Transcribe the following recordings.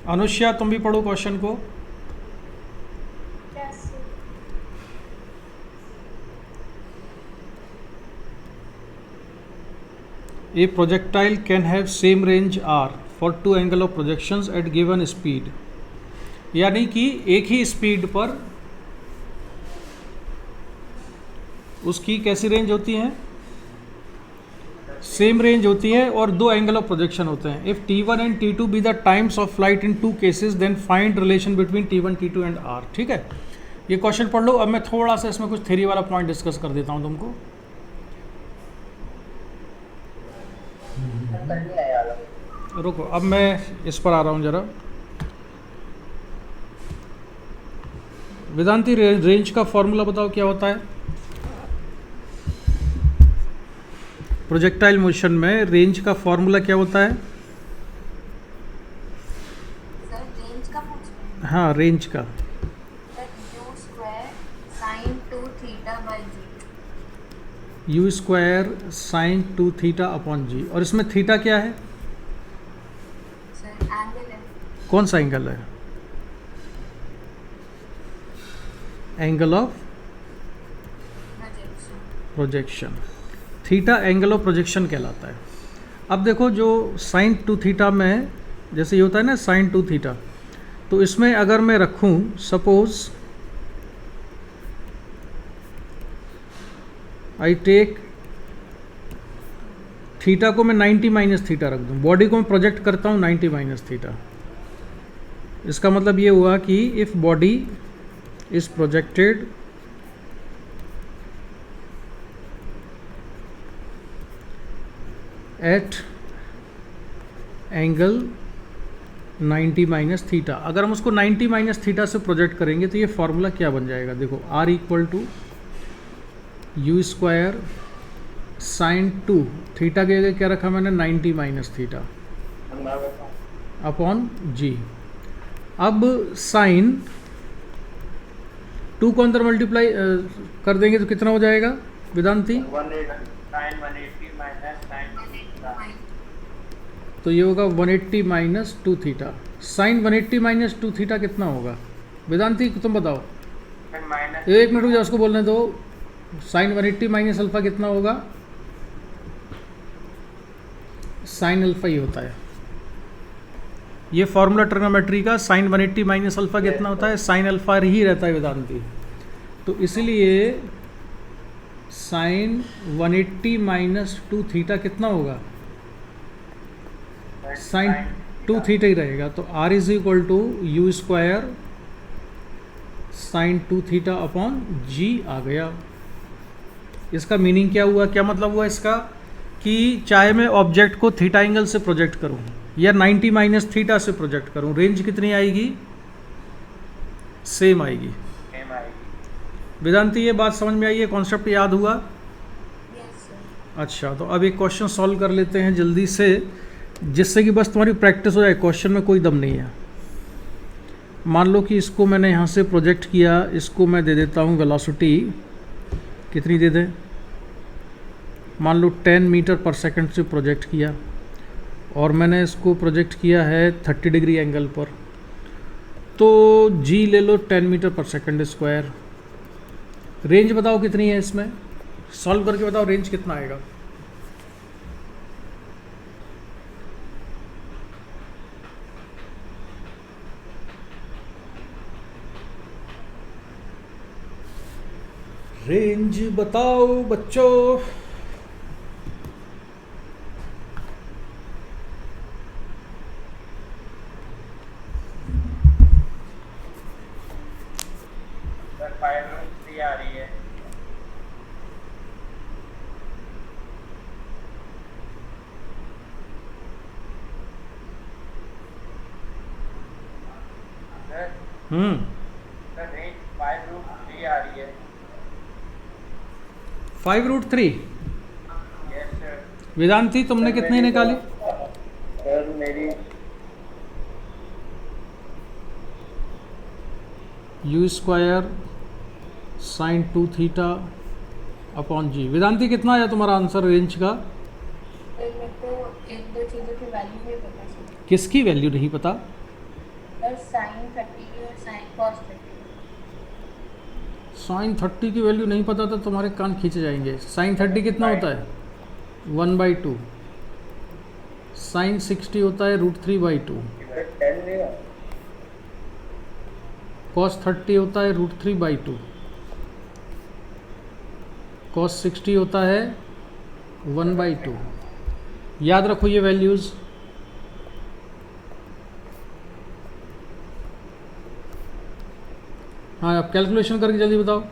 अनुष्या तुम भी पढ़ो क्वेश्चन को। A projectile can have same range r for two angle of projections at given speed। यानी कि एक ही स्पीड पर उसकी कैसी रेंज होती है, सेम रेंज होती है और दो एंगल ऑफ प्रोजेक्शन होते हैं। If t1 and t2 be the times of flight in two cases then find relation between t1 t2 and r। ठीक है, ये क्वेश्चन पढ़ लो। अब मैं थोड़ा सा इसमें कुछ थ्योरी वाला पॉइंट डिस्कस कर देता हूँ तुमको। रुको, अब मैं इस पर आ रहा हूँ जरा। वेदांती रेंज का फॉर्मूला बताओ क्या होता है। प्रोजेक्टाइल मोशन में रेंज का फॉर्मूला क्या होता है? सर रेंज का पूछ रहे हैं। हाँ, रेंज का। u square sine 2 theta by g. u square sine 2 theta upon g. और इसमें थीटा क्या है? सर एंगल है। कौन सा एंगल है? Angle of projection. Theta angle of projection कहलाता है। अब देखो, जो साइन 2 थीटा में जैसे ये होता है ना साइन 2 थीटा, तो इसमें अगर मैं रखूं सपोज आई टेक थीटा को मैं 90 माइनस थीटा रख दूं, बॉडी को मैं प्रोजेक्ट करता हूं 90 माइनस थीटा। इसका मतलब ये हुआ कि if body is projected at angle 90 minus theta, अगर हम उसको 90 माइनस थीटा से प्रोजेक्ट करेंगे तो ये फॉर्मूला क्या बन जाएगा? देखो, R equal to u square sine 2 theta के जगह क्या रखा मैंने? 90 माइनस थीटा अपॉन जी। अब साइन 2 को अंदर मल्टीप्लाई कर देंगे तो कितना हो जाएगा वेदांती? तो ये होगा 180 minus 2 theta. Sine 180 minus 2 theta कितना होगा वेदांती, तुम बताओ। एक मिनट रुक जाओ, उसको बोलने दो। साइन 180 माइनस अल्फा कितना होगा? साइन अल्फा ही होता है। ये फॉर्मूला ट्रिग्नोमेट्री का, साइन 180 माइनस अल्फा कितना होता है? साइन अल्फा ही रहता है वेदांती। तो इसलिए साइन 180 माइनस 2 थीटा कितना होगा? साइन 2 थीटा ही रहेगा। तो R is equal to u square sine 2 theta upon g आ गया। इसका मीनिंग क्या हुआ, क्या मतलब हुआ इसका? कि चाहे मैं ऑब्जेक्ट को थीटा एंगल से प्रोजेक्ट करूं या 90 माइनस थीटा से प्रोजेक्ट करूं, रेंज कितनी आएगी? सेम आएगी। वेदांती, ये बात समझ में आई है? कॉन्सेप्ट याद हुआ? Yes sir. अच्छा, तो अब एक क्वेश्चन सॉल्व कर लेते हैं जल्दी से, जिससे कि बस तुम्हारी प्रैक्टिस हो जाए। क्वेश्चन में कोई दम नहीं है। मान लो कि इसको मैंने यहाँ से प्रोजेक्ट किया, इसको मैं दे देता हूँ वेलोसिटी कितनी दे दें? मान लो 10 मीटर पर सेकंड से प्रोजेक्ट किया और मैंने इसको प्रोजेक्ट किया है 30 डिग्री एंगल पर। तो जी ले लो 10 metre per second square. Range बताओ कितनी है इसमें? सॉल्व करके बताओ रेंज कितना आएगा। रेंज बताओ बच्चों। आ रही है। सर रेंज 5√3 आ रही है। 5√3। Yes sir. वेदांती, तुमने कितनी निकाली? सर मेरी u square sine 2 theta upon g. Vedanti, कितना आया तुम्हारा आंसर रेंज का? सर मेरे को एक दो चीज़ों की वैल्यू नहीं पता सर। किसकी वैल्यू नहीं पता? सर साइन 30 की और साइन कॉस 30। साइन 30 की वैल्यू नहीं पता तो तुम्हारे कान खींचे जाएंगे। साइन 30 कितना होता है? 1/2। साइन 60 होता है √3/2। इधर 10 नहीं है। कॉस 30 होता है √3/2। कॉस 60 होता है 1/2। याद रखो ये वैल्यूज़। हाँ, आप कैलकुलेशन करके जल्दी बताओ।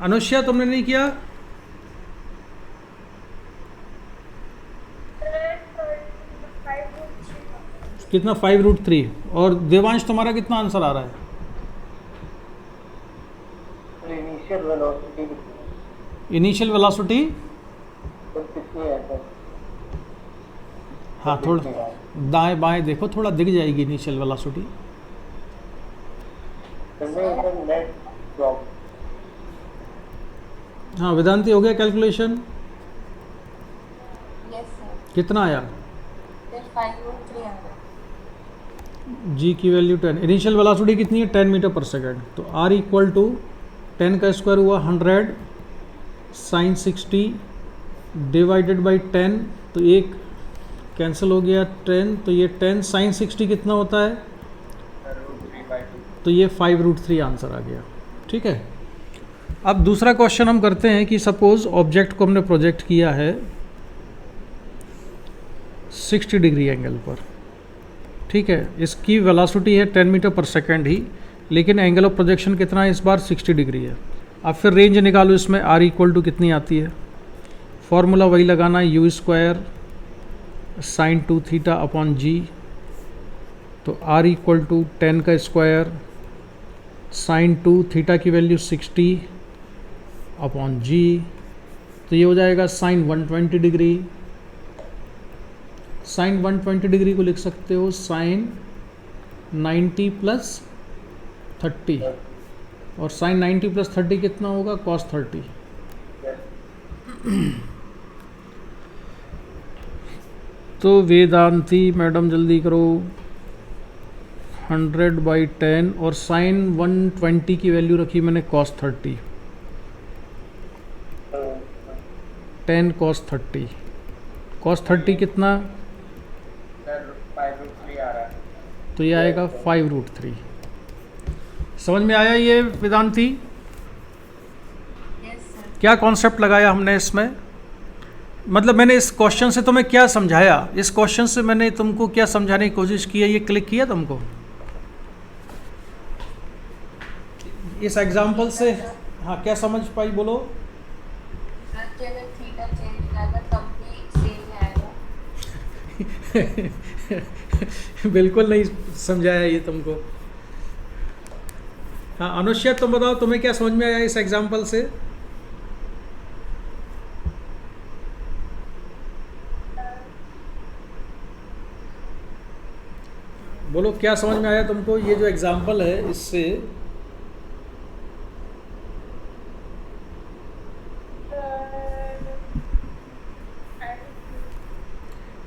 अनुष्या तुमने नहीं किया? कितना? 5√3। और देवांश तुम्हारा कितना आंसर आ रहा है? इनिशियल वेलोसिटी इनिशियल वेलोसिटी कितनी है सर? हाँ, थोड़ा दाएं बाएं देखो, थोड़ा दिख जाएगी इनिशियल वेलोसिटी। Net drop. हाँ वेदांति, हो गया कैलकुलेशन? Yes sir. कितना आया? फिर 5√3 आ रहा। जी की वैल्यू 10। इनिशियल वेलोसिटी कितनी है? 10 मीटर पर सेकेंड। तो R = 10 का स्क्वायर हुआ 100 साइन 60 डिवाइडेड बाई 10, तो एक कैंसिल हो गया 10, तो ये 10 साइन 60 कितना होता है? √3/2। तो ये 5√3 आंसर आ गया। ठीक है, अब दूसरा क्वेश्चन हम करते हैं कि सपोज ऑब्जेक्ट को हमने प्रोजेक्ट किया है 60 डिग्री एंगल पर। ठीक है, इसकी वेलोसिटी है 10 मीटर पर सेकेंड ही, लेकिन एंगल ऑफ प्रोजेक्शन कितना है इस बार? 60 डिग्री है। अब फिर रेंज निकालो इसमें। R = कितनी आती है? फॉर्मूला वही लगाना है, U² sin 2θ/g। तो R = 10 का स्क्वायर sin 2θ की वैल्यू 60/g, तो ये हो जाएगा sin 120 डिग्री। sin 120 डिग्री को लिख सकते हो sin 90 + 30, और sin 90 + 30 कितना होगा? cos 30। तो वेदांती मैडम जल्दी करो। 100/10 और sin 120 की वैल्यू रखी मैंने cos 30। 10 cos 30। cos 30 कितना? सर 5√3 आ रहा है। तो ये आएगा 5√3। समझ में आया ये वेदांती? Yes sir. क्या कॉन्सेप्ट लगाया हमने इसमें? मतलब मैंने इस क्वेश्चन से तुम्हें क्या समझाया? इस क्वेश्चन से मैंने तुमको क्या समझाने की कोशिश की है? ये क्लिक किया तुमको इस एग्जाम्पल से? हाँ, क्या समझ पाई बोलो? सर कि अगर थीटा चेंज करेगा तब भी सेम ही आएगा। बिल्कुल नहीं समझाया ये तुमको। हाँ अनुष्या, तुम बताओ तुम्हें क्या समझ में आया इस एग्जाम्पल से? बोलो क्या समझ में आया तुमको? ये जो एग्जाम्पल है इससे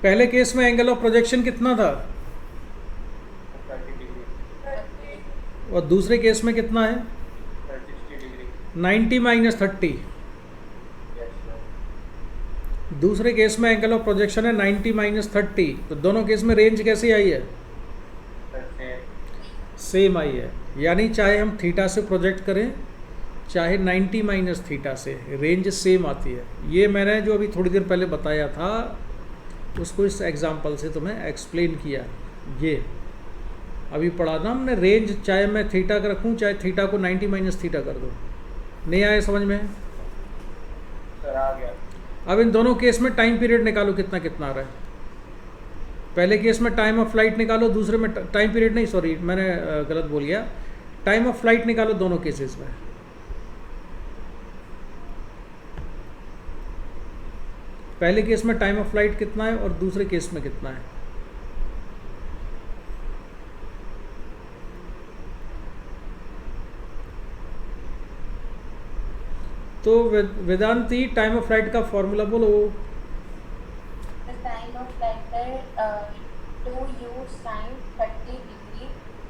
पहले केस में एंगल ऑफ प्रोजेक्शन कितना था 30 डिग्री। और दूसरे केस में कितना है? 60 डिग्री। 90 - 30। Yes sir. दूसरे केस में एंगल ऑफ प्रोजेक्शन है 90 - 30। तो दोनों केस में रेंज कैसी आई है? सेम आई है। यानी चाहे हम थीटा से प्रोजेक्ट करें चाहे 90 - थीटा से, रेंज सेम आती है। ये मैंने जो अभी थोड़ी देर पहले बताया था उसको इस एग्जांपल से तुम्हें एक्सप्लेन किया। ये अभी पढ़ा था हमने, रेंज चाहे मैं थीटा का रखूँ चाहे थीटा को 90 - थीटा कर दूँ। नहीं आया समझ में? सर आ गया। अब इन दोनों केस में टाइम पीरियड निकालो कितना कितना आ रहा है। पहले केस में टाइम ऑफ फ्लाइट निकालो, दूसरे में टाइम पीरियड नहीं, सॉरी मैंने गलत बोल गया। टाइम ऑफ फ्लाइट निकालो दोनों केसेस में। पहले केस में टाइम ऑफ फ्लाइट कितना है और दूसरे केस में कितना है? तो वेदांती टाइम ऑफ फ्लाइट का फॉर्मूला बोलो। The time of flight है 2u sin 30 डिग्री,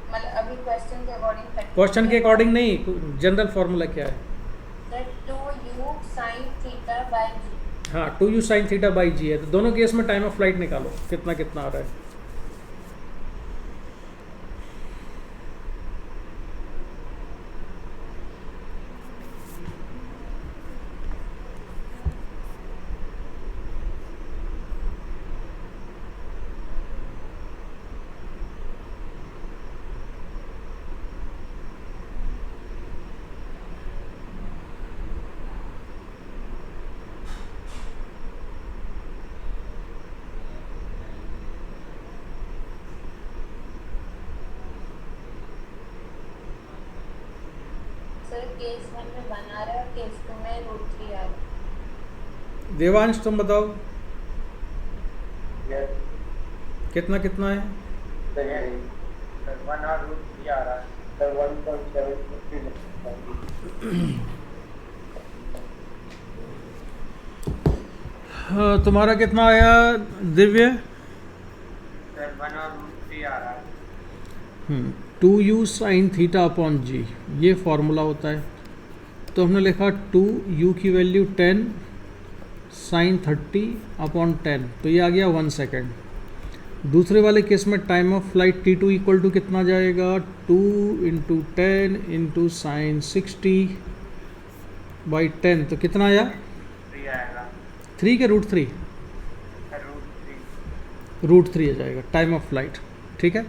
मतलब अभी क्वेश्चन के अकॉर्डिंग 30 क्वेश्चन के अकॉर्डिंग नहीं, जनरल फॉर्मूला क्या है? that 2u sin theta by g। हाँ, 2u साइन थीटा बाई जी है। तो दोनों केस में टाइम ऑफ फ्लाइट निकालो, कितना कितना आ रहा है। सर केस 1 में 1 आ रहा है और केस 2 में √3 आ रहा है। देवांश तुम बताओ यस कितना कितना है? सर, 1 और √3 आ रहा है सर। 1.7 तुम्हारा कितना आया दिव्य? सर 1 और √3 आ रहा है। 2u साइन थीटा अपॉन जी, ये फॉर्मूला होता है। तो हमने लिखा 2u की वैल्यू 10 साइन 30 अपॉन 10, तो ये आ गया 1 सेकेंड। दूसरे वाले केस में time of flight t2 equal to कितना जाएगा? 2 इंटू 10 इंटू साइन 60 बाई 10, तो कितना आया? 3 आएगा 3 के √3? सर। √3 आ जाएगा टाइम ऑफ फ्लाइट। ठीक है,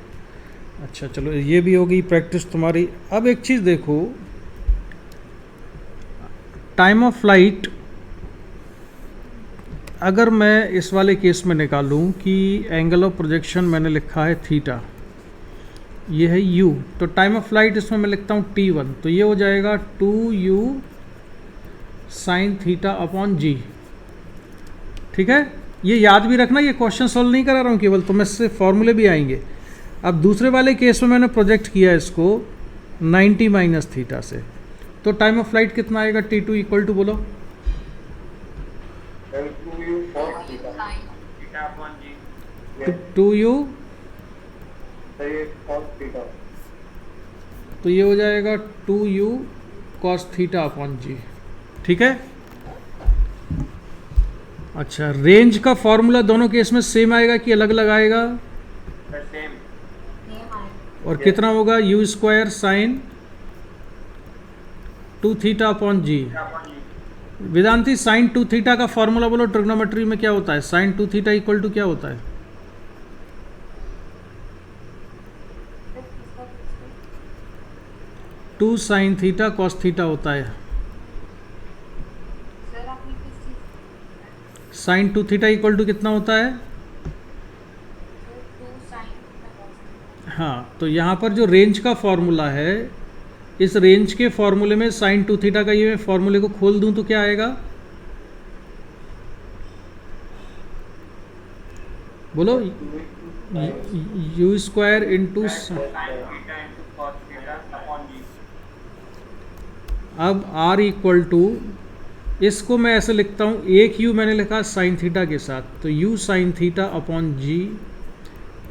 अच्छा चलो ये भी होगी प्रैक्टिस तुम्हारी। अब एक चीज़ देखो, टाइम ऑफ फ्लाइट अगर मैं इस वाले केस में निकालूं कि एंगल ऑफ प्रोजेक्शन मैंने लिखा है थीटा, ये है u, तो टाइम ऑफ फ्लाइट इसमें मैं लिखता हूँ t1, तो ये हो जाएगा 2u साइन थीटा अपॉन जी। ठीक है, ये याद भी रखना, ये क्वेश्चन सॉल्व नहीं करा रहा हूँ केवल, तो मैं इससे फॉर्मूले भी आएंगे। अब दूसरे वाले केस में मैंने प्रोजेक्ट किया इसको 90 माइनस थीटा से, तो टाइम ऑफ फ्लाइट कितना आएगा? t2 इक्वल टू बोलो। 2u cos थीटा अपॉन जी। 2u, सर ये cos थीटा। तो ये हो जाएगा 2u cos थीटा अपॉन जी। ठीक है, अच्छा रेंज का फॉर्मूला दोनों केस में सेम आएगा कि अलग अलग आएगा? Sir same. सेम आएगा। और कितना होगा? u square sine 2 theta upon g. Vedanti sine 2 theta का फॉर्मूला बोलो, ट्रिग्नोमेट्री में क्या होता है? साइन 2 थीटा इक्वल टू क्या होता है? सर किसका पूछते? 2 साइन थीटा कॉस थीटा होता है। सर आपने किस चीज़? साइन 2 थीटा इक्वल टू कितना होता है? Sir 2 sin theta cos theta. हाँ, तो यहाँ पर जो रेंज का फॉर्मूला है, इस रेंज के फॉर्मूले में साइन 2 थीटा का ये फॉर्मूले को खोल दूं तो क्या आएगा? बोलो, u स्क्वायर इंटू। अब r इक्वल टू, इसको मैं ऐसे लिखता हूँ, एक u मैंने लिखा साइन थीटा के साथ, तो u साइन थीटा अपॉन जी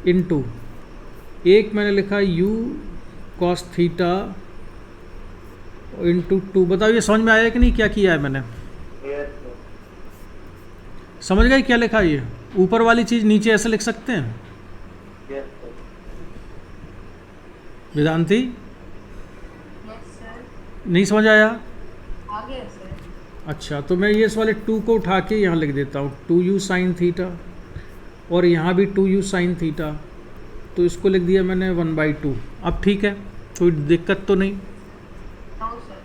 इंटू एक मैंने लिखा u कॉस थीटा इंटू 2। बताओ ये समझ में आया कि नहीं, क्या किया है मैंने? समझ गए क्या लिखा? ये ऊपर वाली चीज़ नीचे ऐसे लिख सकते हैं वेदांती? Yes sir. नहीं समझ आया? आ गया सर। अच्छा, तो मैं ये इस वाले 2 को उठा के यहाँ लिख देता हूँ, 2u साइन थीटा, और यहाँ भी 2u साइन थीटा, तो इसको लिख दिया मैंने 1/2। अब ठीक है, कोई दिक्कत तो नहीं? No sir.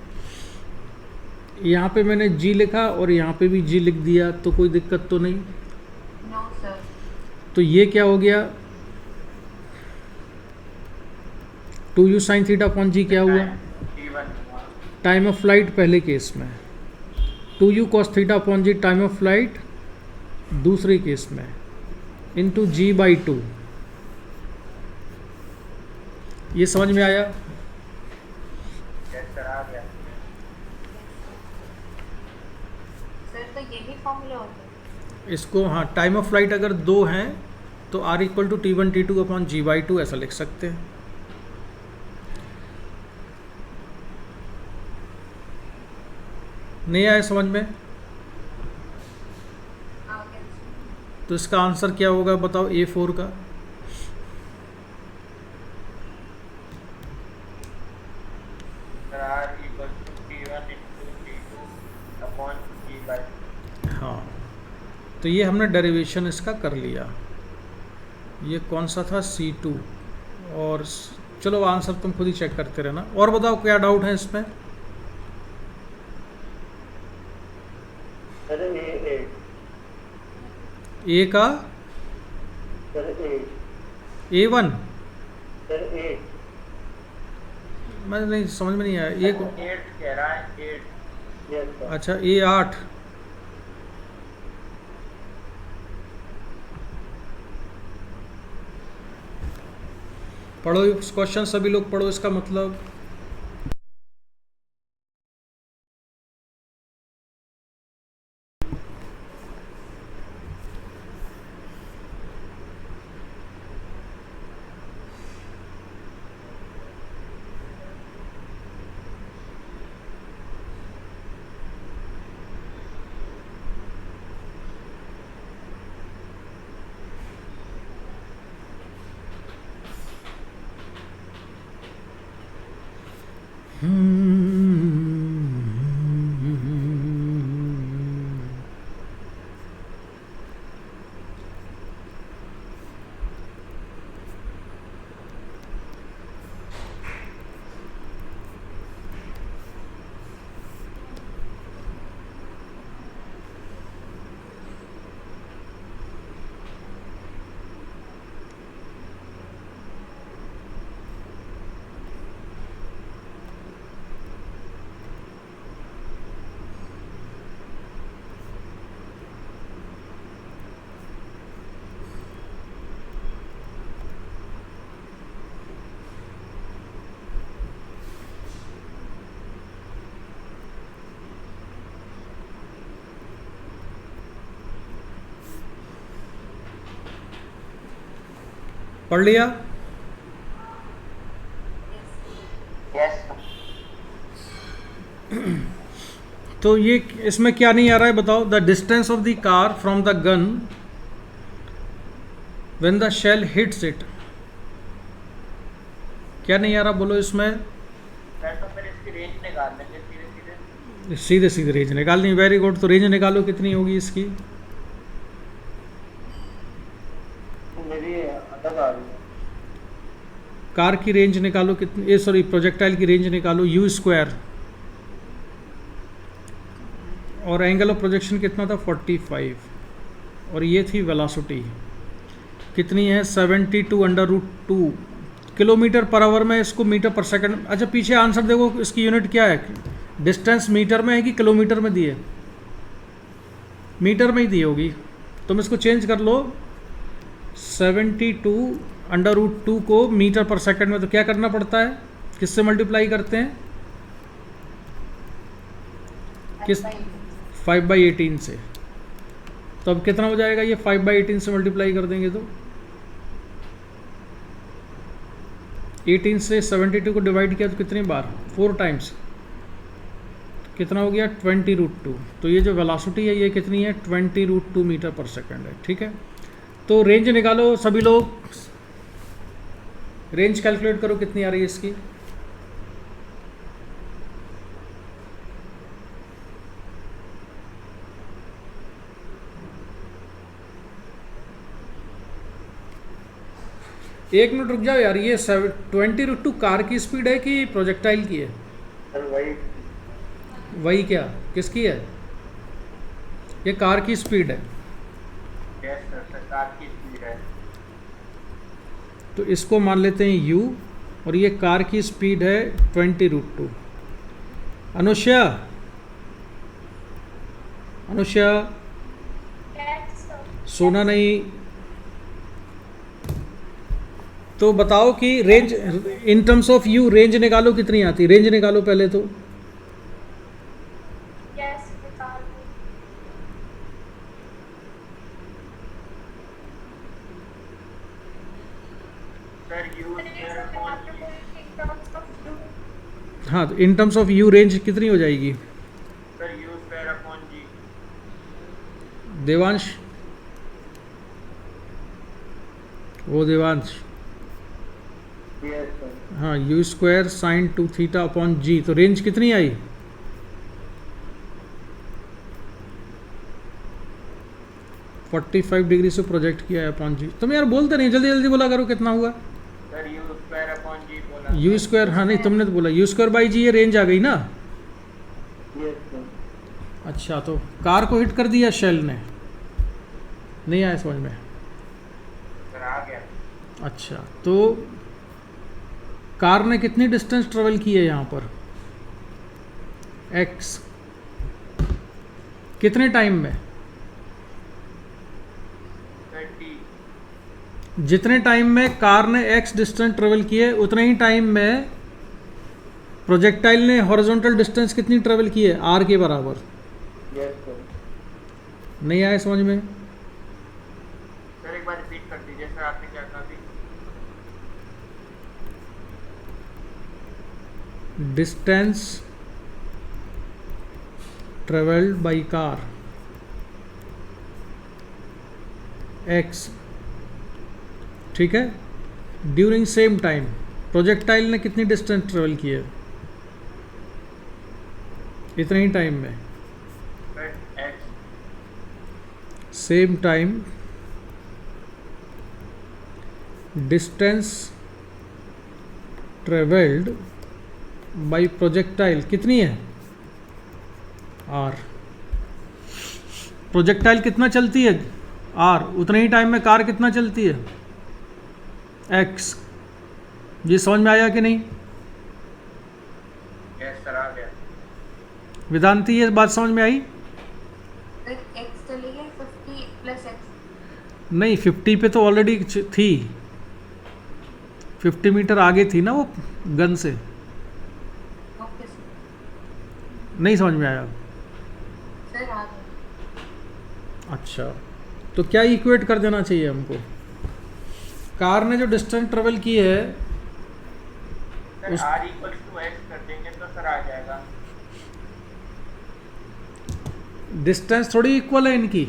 यहाँ पे मैंने g लिखा और यहाँ पे भी g लिख दिया, तो कोई दिक्कत तो नहीं? No sir. तो ये क्या हो गया? 2u sine theta upon g क्या हुआ? टाइम ऑफ फ्लाइट पहले केस में, 2u cos theta upon g time of flight दूसरे केस में, इंटू g/2। ये समझ में आया? तो यही फॉर्मूला होता है। इसको हाँ, टाइम ऑफ फ्लाइट अगर 2 हैं तो R equal to T1 T2 upon G/2 ऐसा लिख सकते हैं। नहीं आया समझ में? आगे तो इसका आंसर क्या होगा बताओ A4 का? Sir, R equals to T1 into T2 upon G/2. हाँ, तो ये हमने डेरिवेशन इसका कर लिया। ये कौन सा था? C2। और चलो आंसर तुम खुद ही चेक करते रहना। और बताओ क्या डाउट है इसमें? Sir, A8. A का Sir, 8. A1 Sir, 8. मैं नहीं समझ में नहीं आया। A को 8 कह रहा है, 8. Yes, sir. अच्छा A8। पढ़ो इस क्वेश्चन, सभी लोग पढ़ो इसका मतलब। पढ़ लिया? Yes, sir. तो ये इसमें क्या नहीं आ रहा है बताओ? The distance of the car from the gun when the shell hits it. क्या नहीं आ रहा बोलो इसमें? सर, तो फिर इसकी रेंज निकाल लेंगे सीधे सीधे। सीधे सीधे रेंज निकालनी। Very good. तो रेंज निकालो, कितनी होगी इसकी? मेरी अलग आ रही है। कार की रेंज निकालो कितनी, सॉरी प्रोजेक्टाइल की रेंज निकालो। U²। और एंगल ऑफ प्रोजेक्शन कितना था? 45। और ये थी वेलोसिटी कितनी है? 72/√2 किलोमीटर पर आवर में। इसको मीटर पर सेकंड। अच्छा पीछे आंसर देखो, इसकी यूनिट क्या है? डिस्टेंस मीटर में है कि किलोमीटर में दी है? मीटर में ही दी होगी। तुम इसको चेंज कर लो, 72/√2 को मीटर पर सेकंड में। तो क्या करना पड़ता है? किससे मल्टीप्लाई करते हैं? किस? 5/18 से। तो अब कितना हो जाएगा ये? 5/18 से मल्टीप्लाई कर देंगे तो 18 से 72 को डिवाइड किया तो कितनी बार? 4 टाइम्स। कितना हो गया? 20√2। तो ये जो वेलोसिटी है ये कितनी है? 20√2 मीटर पर सेकंड है। ठीक है, तो रेंज निकालो सभी लोग। रेंज कैलकुलेट करो कितनी आ रही है इसकी। एक मिनट रुक जाओ यार। ये 20√2 कार की स्पीड है कि प्रोजेक्टाइल की है? सर वही। वही क्या? किसकी है? ये कार की स्पीड है। यस सर, कार की स्पीड है। तो इसको मान लेते हैं U, और ये कार की स्पीड है 20√2। अनुष्या, अनुष्या सोना नहीं। तो बताओ कि range in terms of U range निकालो कितनी आती? रेंज निकालो पहले तो। Sir u square upon g. हाँ, तो in terms of u range कितनी हो जाएगी sir u square upon g. Devansh? वो देवांश, यस सर। हाँ, u square sine 2 theta upon g, तो रेंज कितनी आई? फोर्टी 45 डिग्री से प्रोजेक्ट किया है अपॉन जी। तुम यार बोलते नहीं, जल्दी जल्दी बोला करो कितना हुआ। सर यू स्क्वायर अपॉन जी बोला। यू स्क्वायर, हाँ नहीं तुमने तो बोला यू स्क्वायर बाई जी, ये रेंज आ गई ना। Yes sir. अच्छा, तो कार को हिट कर दिया शेल ने, नहीं आया समझ में? सर आ गया। अच्छा, तो कार ने कितनी डिस्टेंस ट्रेवल की है यहाँ पर? एक्स, कितने टाइम में? Sir T. जितने टाइम में कार ने एक्स डिस्टेंस ट्रेवल किए उतने ही टाइम में प्रोजेक्टाइल ने हॉरिजॉन्टल डिस्टेंस कितनी ट्रेवल की है? आर के बराबर। Yes sir. नहीं आया समझ में? सर एक बार रिपीट कर दीजिए सर, आपने क्या कहा अभी? Distance travelled by car x, ठीक है, ड्यूरिंग सेम टाइम प्रोजेक्टाइल ने कितनी डिस्टेंस ट्रेवल की है इतने ही टाइम में? Sir x. Same time distance travelled by projectile कितनी है? आर। प्रोजेक्टाइल कितना चलती है? आर। उतने ही टाइम में कार कितना चलती है? एक्स। ये समझ में आया कि नहीं? यस सर आ गया। वेदांती, ये बात समझ में आई? एक्स चली गई 50 प्लस एक्स। नहीं, 50 पे तो ऑलरेडी थी, 50 मीटर आगे थी ना वो गन से। Okay sir. नहीं समझ में आया? सर आ गया। अच्छा, तो क्या इक्वेट कर देना चाहिए हमको? कार ने जो डिस्टेंस ट्रेवल की है sir R equal to x कर देंगे तो सर आ जाएगा। डिस्टेंस थोड़ी इक्वल है इनकी,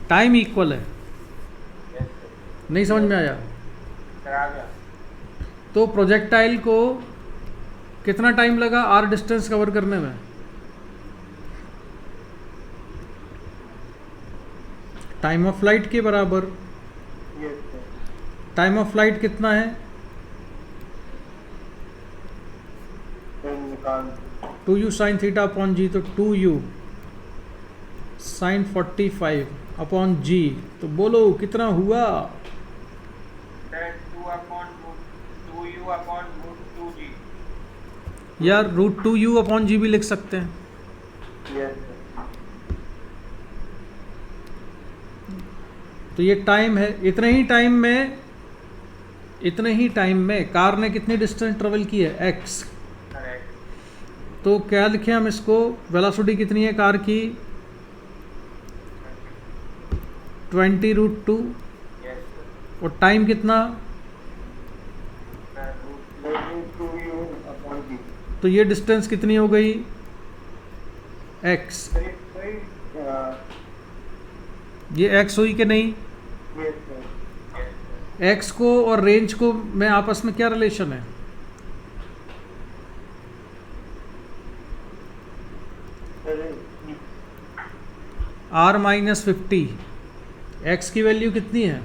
टाइम इक्वल है। Yes sir. नहीं समझ में आया? सर आ गया। तो प्रोजेक्टाइल को कितना टाइम लगा आर डिस्टेंस कवर करने में? टाइम ऑफ फ्लाइट के बराबर। Yes sir. Time of flight कितना है? सर निकाल। 2u sine theta upon g, तो 2u साइन 45 अपॉन जी, तो बोलो कितना हुआ? Sir 2 upon root 2u upon root 2g। यार रूट 2u अपॉन जी भी लिख सकते हैं। Yes sir. तो ये टाइम है, इतने ही टाइम में कार ने कितनी डिस्टेंस ट्रेवल की है? एक्स। Sir x. तो क्या लिखें हम इसको? वेलोसिटी कितनी है कार की? 20 रूट 2। Yes sir. और टाइम कितना? Sir root 2u upon g। तो ये डिस्टेंस कितनी हो गई? एक्स। सर कोई ये एक्स हुई कि नहीं? Yes sir. Yes sir. X को और रेंज को में आपस में क्या रिलेशन है? R minus 50। एक्स की वैल्यू कितनी है?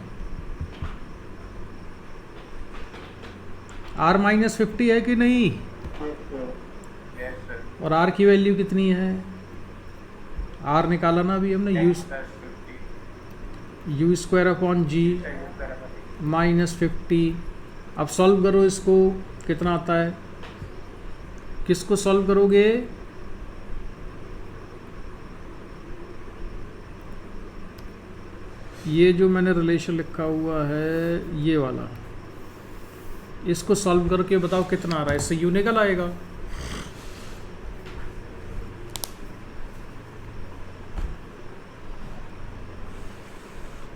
आर माइनस 50 है कि नहीं? Yes sir. Yes sir. और आर की वैल्यू कितनी है? आर निकाला ना अभी हमने, u square upon g minus 50। अब सॉल्व करो इसको, कितना आता है? किसको सॉल्व करोगे? ये जो मैंने रिलेशन लिखा हुआ है ये वाला, इसको सॉल्व करके बताओ कितना आ रहा है। इससे यू निकल आएगा।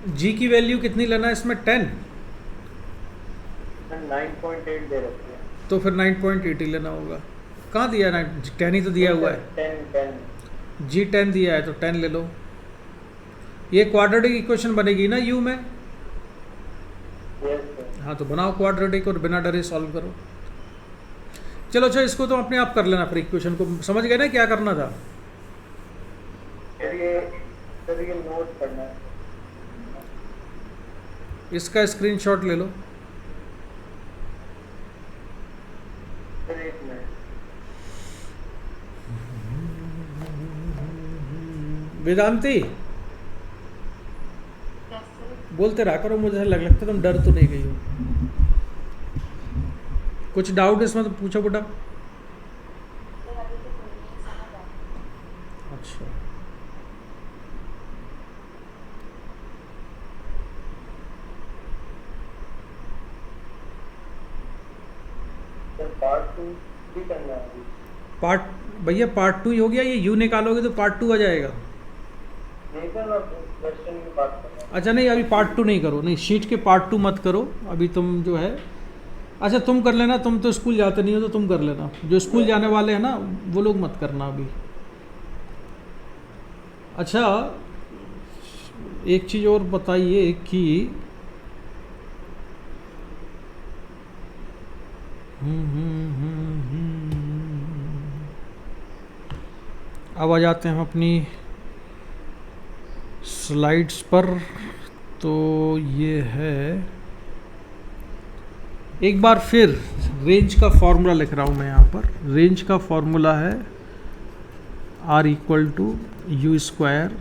जी की वैल्यू कितनी लेना है इसमें? 10। 9.8 दे रखी है। तो फिर 9.8 ही लेना होगा। कहाँ दिया है? 10 ही तो दिया हुआ है। 10 जी 10 दिया है तो 10 ले लो। ये क्वाड्रेटिक इक्वेशन बनेगी ना यू में? Yes sir. हाँ तो बनाओ क्वाड्रेटिक और बिना डरे सॉल्व करो। चलो अच्छा, इसको तो अपने आप कर लेना फिर। इक्वेशन को समझ गए ना क्या करना था? सर ये नोट करना है। इसका स्क्रीनशॉट ले लो। सर एक मिनट। Vedanti yes sir. बोलते रहा करो, मुझे लगता तुम डर तो नहीं गई हो। कुछ डाउट इसमें तो पूछो बेटा। सर अभी तो कोई नहीं समझ आ रहा। अच्छा सर पार्ट 2 भी करना है अभी। पार्ट भैया पार्ट 2 ही हो गया। ये यू निकालोगे तो पार्ट 2 आ जाएगा। नहीं सर, मैं क्वेश्चन की बात कर रहा हूँ। अच्छा नहीं, अभी पार्ट 2 नहीं करो। नहीं, शीट के पार्ट 2 मत करो अभी तुम जो है। अच्छा तुम कर लेना, तुम तो स्कूल जाते नहीं हो तो तुम कर लेना। जो स्कूल जाने वाले हैं ना वो लोग मत करना अभी। अच्छा एक चीज़ और बताइए कि अब आ जाते हैं हम अपनी स्लाइड्स पर। तो ये है, एक बार फिर रेंज का फॉर्मूला लिख रहा हूँ मैं यहाँ पर। रेंज का फॉर्मूला है R equal to u square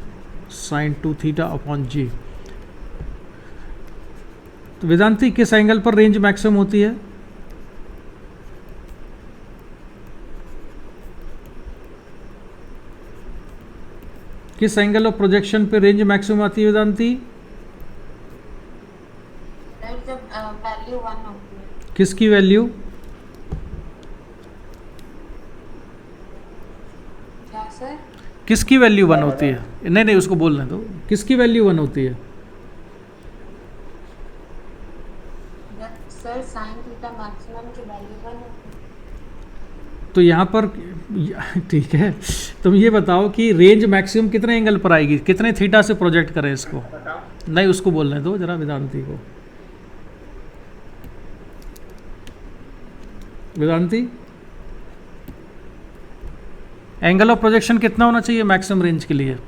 sine 2 theta upon g. तो वेदांती किस एंगल पर रेंज मैक्सिमम होती है? किस एंगल ऑफ प्रोजेक्शन पे रेंज मैक्सिमम आती है वेदांती? सर जब वैल्यू 1 होती है। किसकी वैल्यू? क्या सर? किसकी वैल्यू 1 होती है? नहीं नहीं, उसको बोलने दो। किसकी वैल्यू 1 होती है? जब सर साइन थीटा मैक्सिमम की वैल्यू 1 होती है। तो यहाँ पर ठीक है, तुम ये बताओ कि रेंज मैक्सिमम कितने एंगल पर आएगी, कितने थीटा से प्रोजेक्ट करें इसको? नहीं, उसको बोलने दो जरा वेदांती को। वेदांती, एंगल ऑफ प्रोजेक्शन कितना होना चाहिए मैक्सिमम रेंज के लिए? सर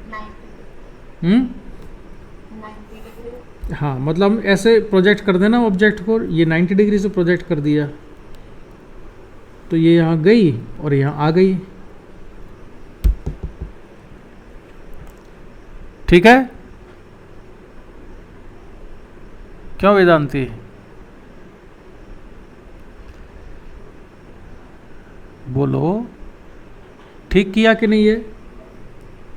90 हम्म 90 डिग्री। हाँ, मतलब ऐसे प्रोजेक्ट कर देना ऑब्जेक्ट को। ये 90 डिग्री से प्रोजेक्ट कर दिया तो ये यहाँ गई और यहाँ आ गई। ठीक है? क्यों वेदांती? बोलो, ठीक किया कि नहीं? ये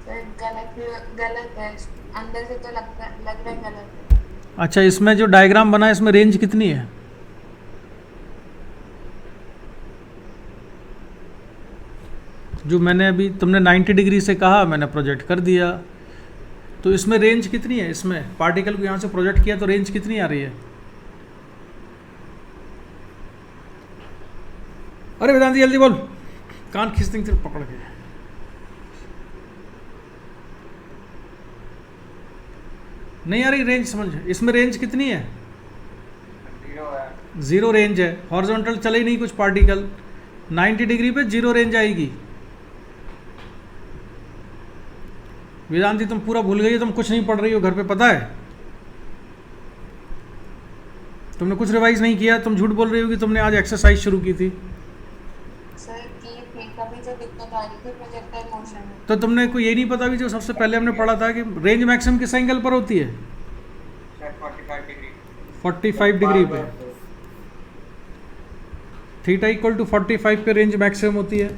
सर गलत है। अंदर से तो लग रहा है गलत है। अच्छा, इसमें जो डायग्राम बना है इसमें रेंज कितनी है? जो मैंने अभी तुमने 90 डिग्री से कहा, मैंने प्रोजेक्ट कर दिया, तो इसमें रेंज कितनी है? इसमें पार्टिकल को यहाँ से प्रोजेक्ट किया तो रेंज कितनी आ रही है? अरे वेदांती जल्दी बोल, कान खींच देंगे तेरे पकड़ के। नहीं आ रही रेंज समझ? इसमें रेंज कितनी है? 0 है। जीरो रेंज है। हॉरिजॉन्टल चले ही नहीं कुछ पार्टिकल। 90 डिग्री पे जीरो रेंज आएगी। वेदांती तुम पूरा भूल गई हो, तुम कुछ नहीं पढ़ रही हो घर पे, पता है? तुमने कुछ रिवाइज नहीं किया। तुम झूठ बोल रही हो कि तुमने आज एक्सरसाइज शुरू की थी। सर की थी कभी जो दिक्कत आ रही थी प्रोजेक्टाइल मोशन में। तो तुमने को ये नहीं पता भी जो सबसे पहले हमने पढ़ा था कि रेंज मैक्सिमम किस एंगल पर होती है? Sir 45 degree. 45 डिग्री पे। थीटा इक्वल टू 45 पे रेंज मैक्सिमम होती है।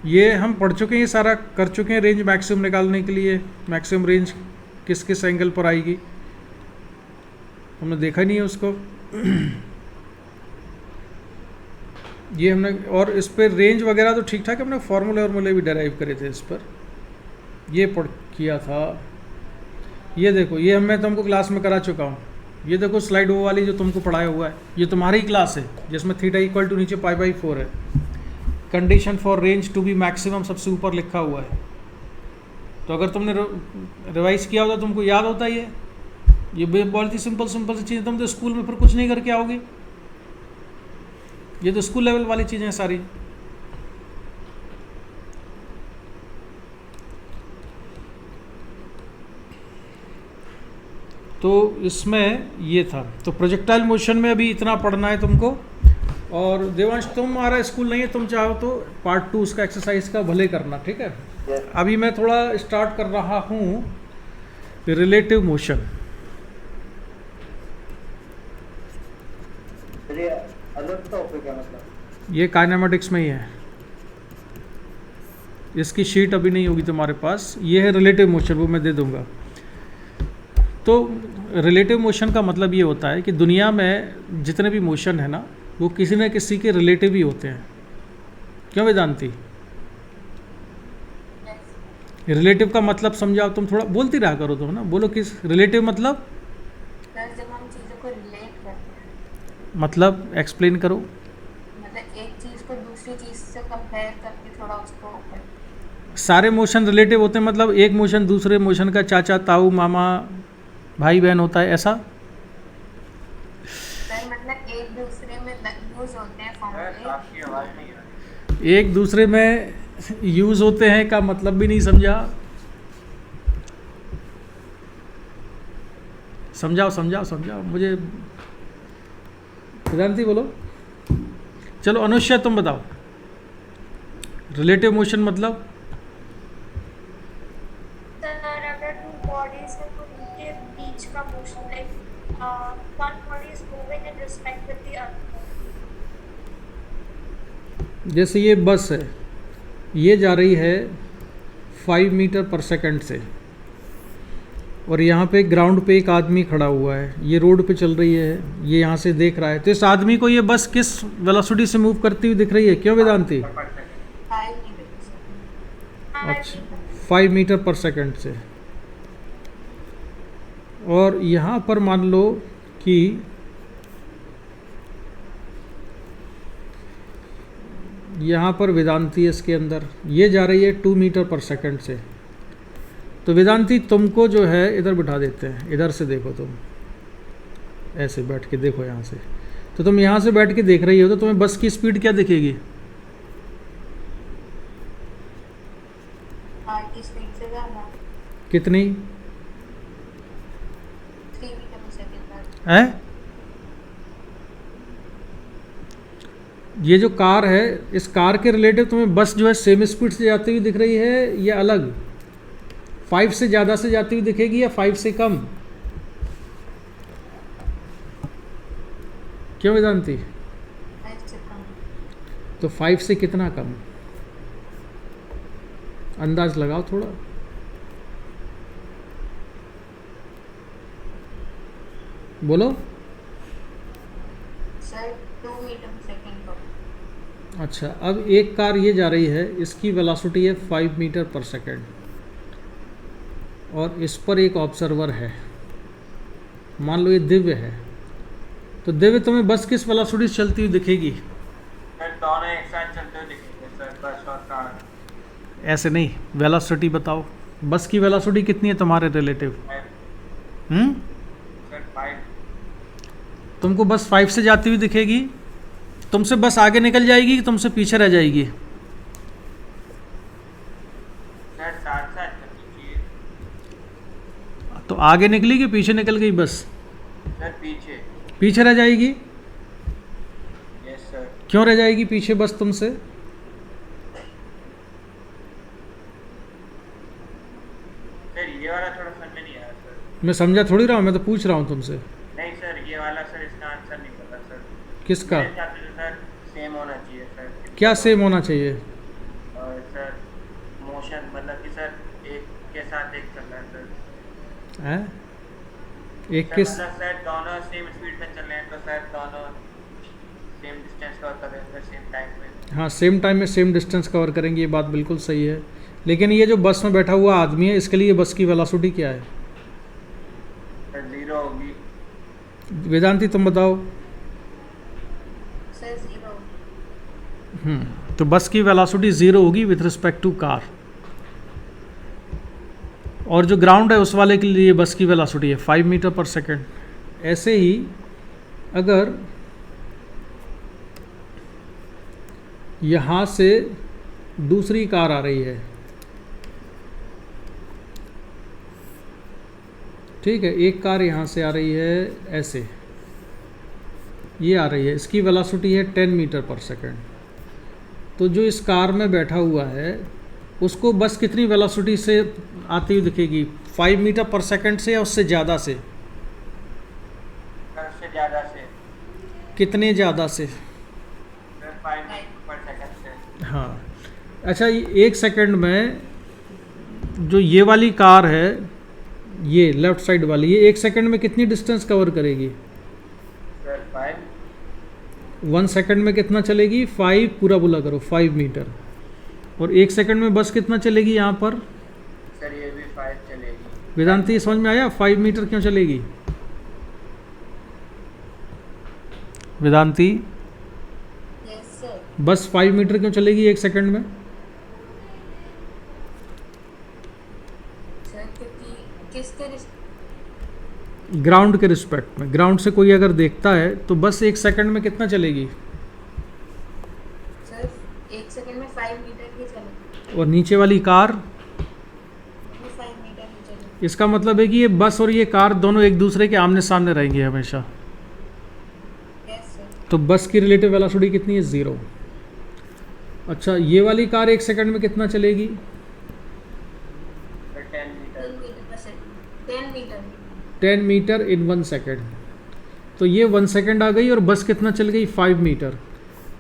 ये हम पढ़ चुके हैं, ये सारा कर चुके हैं। रेंज मैक्सिमम निकालने के लिए मैक्सिमम रेंज किस किस एंगल पर आएगी, हमने देखा नहीं है उसको। ये हमने, और इस पर रेंज वगैरह तो ठीक ठाक हमने फार्मूले भी डेराइव करे थे इस पर, ये पढ़ किया था। ये देखो, ये मैं तुमको क्लास में करा चुका हूँ। ये देखो स्लाइड वो वाली जो तुमको पढ़ाया हुआ है, ये तुम्हारी क्लास है जिसमें थीटा इक्वल टू नीचे π/4 है। Condition for range to be maximum सबसे ऊपर लिखा हुआ है। तो अगर तुमने रिवाइज किया होता तुमको याद होता ये बहुत ही सिंपल सी चीज़ें। तुम तो स्कूल में फिर कुछ नहीं करके आओगे, ये तो स्कूल लेवल वाली चीज़ें हैं सारी। तो इसमें ये था। तो प्रोजेक्टाइल मोशन में अभी इतना पढ़ना है तुमको। और देवांश तुम्हारा स्कूल नहीं है, तुम चाहो तो पार्ट 2 उसका एक्सरसाइज का भले करना, ठीक है। अभी मैं थोड़ा स्टार्ट कर रहा हूँ रिलेटिव मोशन। अलग टॉपिक है मतलब? ये काइनेमेटिक्स में ही है, इसकी शीट अभी नहीं होगी तुम्हारे पास। ये है रिलेटिव मोशन, वो मैं दे दूंगा। तो रिलेटिव मोशन का मतलब ये होता है कि दुनिया में जितने भी मोशन है ना, वो किसी न किसी के रिलेटिव ही होते हैं। क्यों वेदांती? रिलेटिव का मतलब समझाओ, तुम थोड़ा बोलती रहा करो तुम ना, बोलो किस रिलेटिव मतलब? सर जब हम चीज़ों को रिलेट करते हैं, मतलब एक्सप्लेन करो। मतलब एक चीज़ को दूसरी चीज़ से कंपेयर करके थोड़ा उसको सारे मोशन रिलेटिव होते हैं, मतलब एक मोशन दूसरे मोशन का चाचा ताऊ मामा भाई बहन होता है, ऐसा? सर मतलब एक दूसरे में यूज होते हैं फॉर्मूले। आपकी आवाज़ नहीं आ रही। एक दूसरे में यूज होते हैं का मतलब भी नहीं समझा। समझाओ समझाओ समझाओ मुझे, वेदांती बोलो। चलो अनुष्या तुम बताओ, रिलेटिव मोशन मतलब? सर अगर टू बॉडीज है तो उनके बीच का motion, like one body is moving in respect with the other. जैसे ये बस है, ये जा रही है 5 मीटर पर सेकंड से, और यहाँ पे ग्राउंड पे एक आदमी खड़ा हुआ है, ये रोड पे चल रही है, ये यहाँ से देख रहा है। तो इस आदमी को ये बस किस वेलोसिटी से मूव करती हुई दिख रही है? क्यों वेदांती? 5 मीटर पर सेकंड से। और यहाँ पर मान लो कि यहाँ पर वेदांती है, इसके अंदर ये जा रही है 2 मीटर पर सेकंड से। तो वेदांती तुमको जो है इधर बिठा देते हैं, इधर से देखो तुम, ऐसे बैठ के देखो यहाँ से। तो तुम यहाँ से बैठ के देख रही हो तो तुम्हें बस की स्पीड क्या दिखेगी? की स्पीड से ज़्यादा, कितनी 3 मीटर पर सेकंड है? ये जो कार है, इस कार के रिलेटिव तुम्हें बस जो है सेम स्पीड से जाती हुई दिख रही है या अलग? 5 से ज़्यादा से जाती हुई दिखेगी या 5 से कम? क्यों वेदांती? तो 5 से कितना कम? अंदाज लगाओ थोड़ा। बोलो। सर 2 मीटर पर सेकंड पर। अच्छा, अब एक कार ये जा रही है, इसकी वेलोसिटी है 5 मीटर पर सेकंड, और इस पर एक ऑब्जर्वर है, मान लो ये दिव्य है। तो दिव्य तुम्हें बस किस वेलोसिटी से चलती हुई दिखेगी? सर दोनों एक साथ चलते हुए दिखेंगे सर, बस और कार। ऐसे नहीं, वेलोसिटी बताओ। बस की वेलोसिटी कितनी है तुम्हारे रिलेटिव? सर 5। तुमको बस 5 से जाती हुई दिखेगी? तुमसे बस आगे निकल जाएगी कि तुमसे पीछे रह जाएगी? सर साथ साथ चलनी चाहिए। तो आगे निकली कि पीछे निकल गई बस? सर पीछे। पीछे रह जाएगी? Yes sir. क्यों रह जाएगी पीछे बस तुमसे? सर ये वाला थोड़ा समझ में नहीं आया सर। मैं समझा थोड़ी रहा हूँ, मैं तो पूछ रहा हूँ तुमसे। नहीं सर ये वाला सर, इसका आंसर नहीं पता सर। किसका? मेरे हिसाब से सर सेम होना चाहिए सर। क्या सेम होना चाहिए? और सर मोशन मतलब कि सर एक के साथ एक चल रहा है सर। हैं? एक सर किस? मतलब सर दोनों सेम स्पीड में चल रहे हैं तो सर दोनों सेम डिस्टेंस कवर कर रहे हैं सर सेम टाइम में। हाँ, सेम टाइम में सेम डिस्टेंस कवर करेंगे, ये बात बिल्कुल सही है। लेकिन ये जो बस में बैठा हुआ आदमी है, इसके लिए बस की वेलोसिटी क्या है? वेदांती तुम बताओ। सर 0. तो बस की वेलोसिटी 0 होगी विथ रिस्पेक्ट टू कार, और जो ग्राउंड है उस वाले के लिए बस की वेलोसिटी है 5 मीटर पर सेकेंड। ऐसे ही अगर यहाँ से दूसरी कार आ रही है, ठीक है, एक कार यहाँ से आ रही है, ऐसे ये आ रही है, इसकी वेलोसिटी है 10 मीटर पर सेकेंड। तो जो इस कार में बैठा हुआ है उसको बस कितनी वेलोसिटी से आती हुई दिखेगी, 5 मीटर पर सेकेंड से या उससे ज़्यादा से? सर उससे ज़्यादा से। कितने ज़्यादा से? सर 5 मीटर पर सेकंड से। हाँ, अच्छा, एक सेकंड में जो ये वाली कार है, ये लेफ्ट साइड वाली, ये एक सेकंड में कितनी डिस्टेंस कवर करेगी? सर 5। 1 सेकंड में कितना चलेगी? 5, पूरा बोला करो, 5 मीटर। और एक सेकंड में बस कितना चलेगी यहाँ पर? सर ये भी 5 चलेगी। वेदांती समझ में आया 5 मीटर क्यों चलेगी? Vedanti, yes sir. बस 5 मीटर क्यों चलेगी एक सेकंड में? सर क्योंकि किसके ग्राउंड के रिस्पेक्ट में, ग्राउंड से कोई अगर देखता है तो बस एक सेकंड में कितना चलेगी? सर 1 सेकंड में 5 मीटर की चलेगी. और नीचे वाली कार, वो 5 मीटर की चलेगी. इसका मतलब है कि ये बस और ये कार दोनों एक दूसरे के आमने सामने रहेंगे हमेशा। Yes sir. तो बस की रिलेटिव वेलोसिटी कितनी है? 0। अच्छा, ये वाली कार एक सेकंड में कितना चलेगी? Sir 10 metre. 10 metre per second. 10 metre. 10 metre in 1 second. तो ये 1 सेकंड आ गई और बस कितना चल गई? 5 मीटर।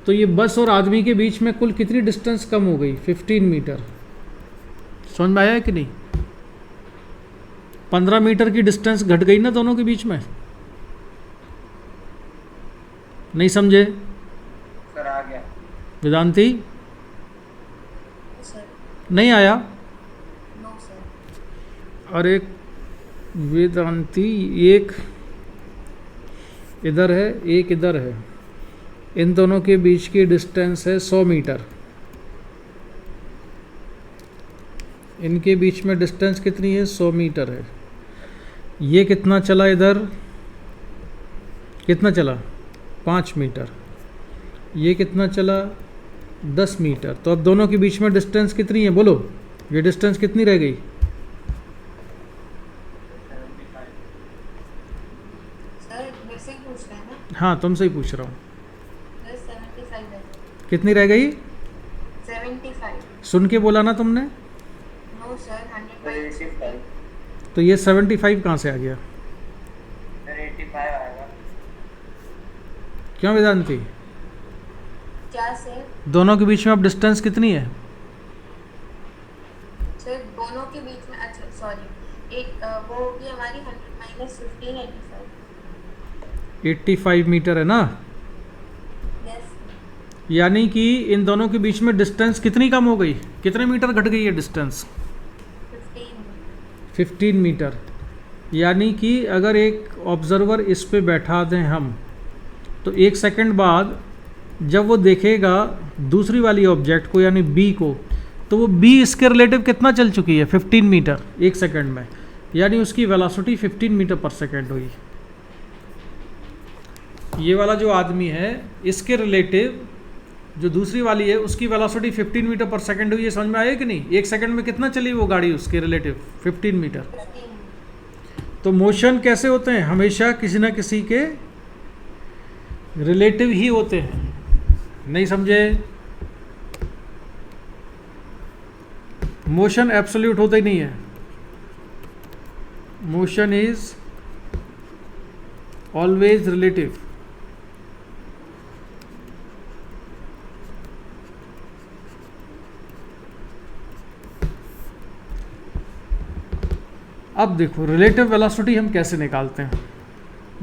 तो ये बस और आदमी के बीच में कुल कितनी डिस्टेंस कम हो गई? 15 मीटर। समझ में आया है कि नहीं? 15 मीटर की डिस्टेंस घट गई ना दोनों के बीच में। नहीं समझे? सर आ गया। वेदांती, सर नहीं आया? No sir. अरे वेदांती, एक इधर है, एक इधर है, इन दोनों के बीच की डिस्टेंस है 100 मीटर। इनके बीच में डिस्टेंस कितनी है? 100 मीटर है। ये कितना चला इधर? कितना चला? 5 मीटर। ये कितना चला? 10 मीटर। तो अब दोनों के बीच में डिस्टेंस कितनी है बोलो? ये डिस्टेंस कितनी रह गई? 75। सर मेरे से ही पूछ रहे हैं ना. हाँ, तुमसे ही पूछ रहा हूँ। सर 75 है. कितनी रह गई? 75. सुन के बोला ना तुमने? No sir 100 sir 85। तो ये 75 कहाँ से आ गया? सर 85 आएगा। क्यों वेदांती? क्या सर? दोनों के बीच में अब डिस्टेंस कितनी है? सर दोनों के बीच में, अच्छा सॉरी, एक वो होगी हमारी 100 माइनस 15 85. 85 मीटर है ना। यस. यानी कि इन दोनों के बीच में डिस्टेंस कितनी कम हो गई? कितने मीटर घट गई है डिस्टेंस? 15 मीटर। यानी कि अगर एक ऑब्जर्वर इस पे बैठा दें हम, तो एक सेकंड बाद जब वो देखेगा दूसरी वाली ऑब्जेक्ट को, यानी बी को, तो वो बी इसके रिलेटिव कितना चल चुकी है? 15 मीटर एक सेकंड में। यानी उसकी वेलोसिटी 15 मीटर पर सेकंड हुई। ये वाला जो आदमी है, इसके रिलेटिव जो दूसरी वाली है उसकी वेलोसिटी 15 मीटर पर सेकंड हुई है। समझ में आया कि नहीं? एक सेकंड में कितना चली वो गाड़ी उसके रिलेटिव? 15 मीटर। 15. तो मोशन कैसे होते हैं? हमेशा किसी ना किसी के रिलेटिव ही होते हैं। नहीं समझे? मोशन एब्सोल्यूट होता ही नहीं है। Motion is always relative. अब देखो रिलेटिव वेलोसिटी हम कैसे निकालते हैं।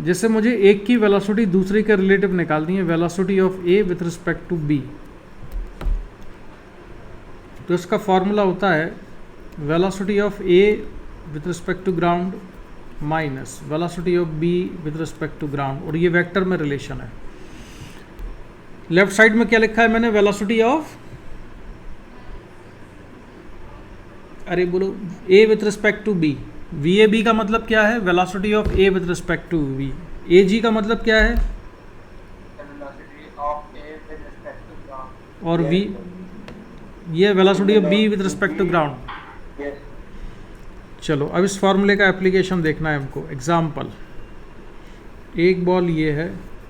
जैसे मुझे एक की वेलोसिटी दूसरे के रिलेटिव निकालनी है, velocity of A with respect to B, तो इसका फॉर्मूला होता है velocity of A with respect to ground minus velocity of B with respect to ground, और ये वेक्टर में रिलेशन है। लेफ्ट साइड में क्या लिखा है मैंने, वेलोसिटी ऑफ, अरे बोलो, a with respect to b. V a b का मतलब क्या है, velocity of A with respect to b. A g का मतलब क्या है, velocity of A with respect to ground. और वी, ये velocity of B with respect to ground. Yes. चलो अब इस फॉर्मूले का एप्लीकेशन देखना है हमको। एग्जाम्पल, एक बॉल ये है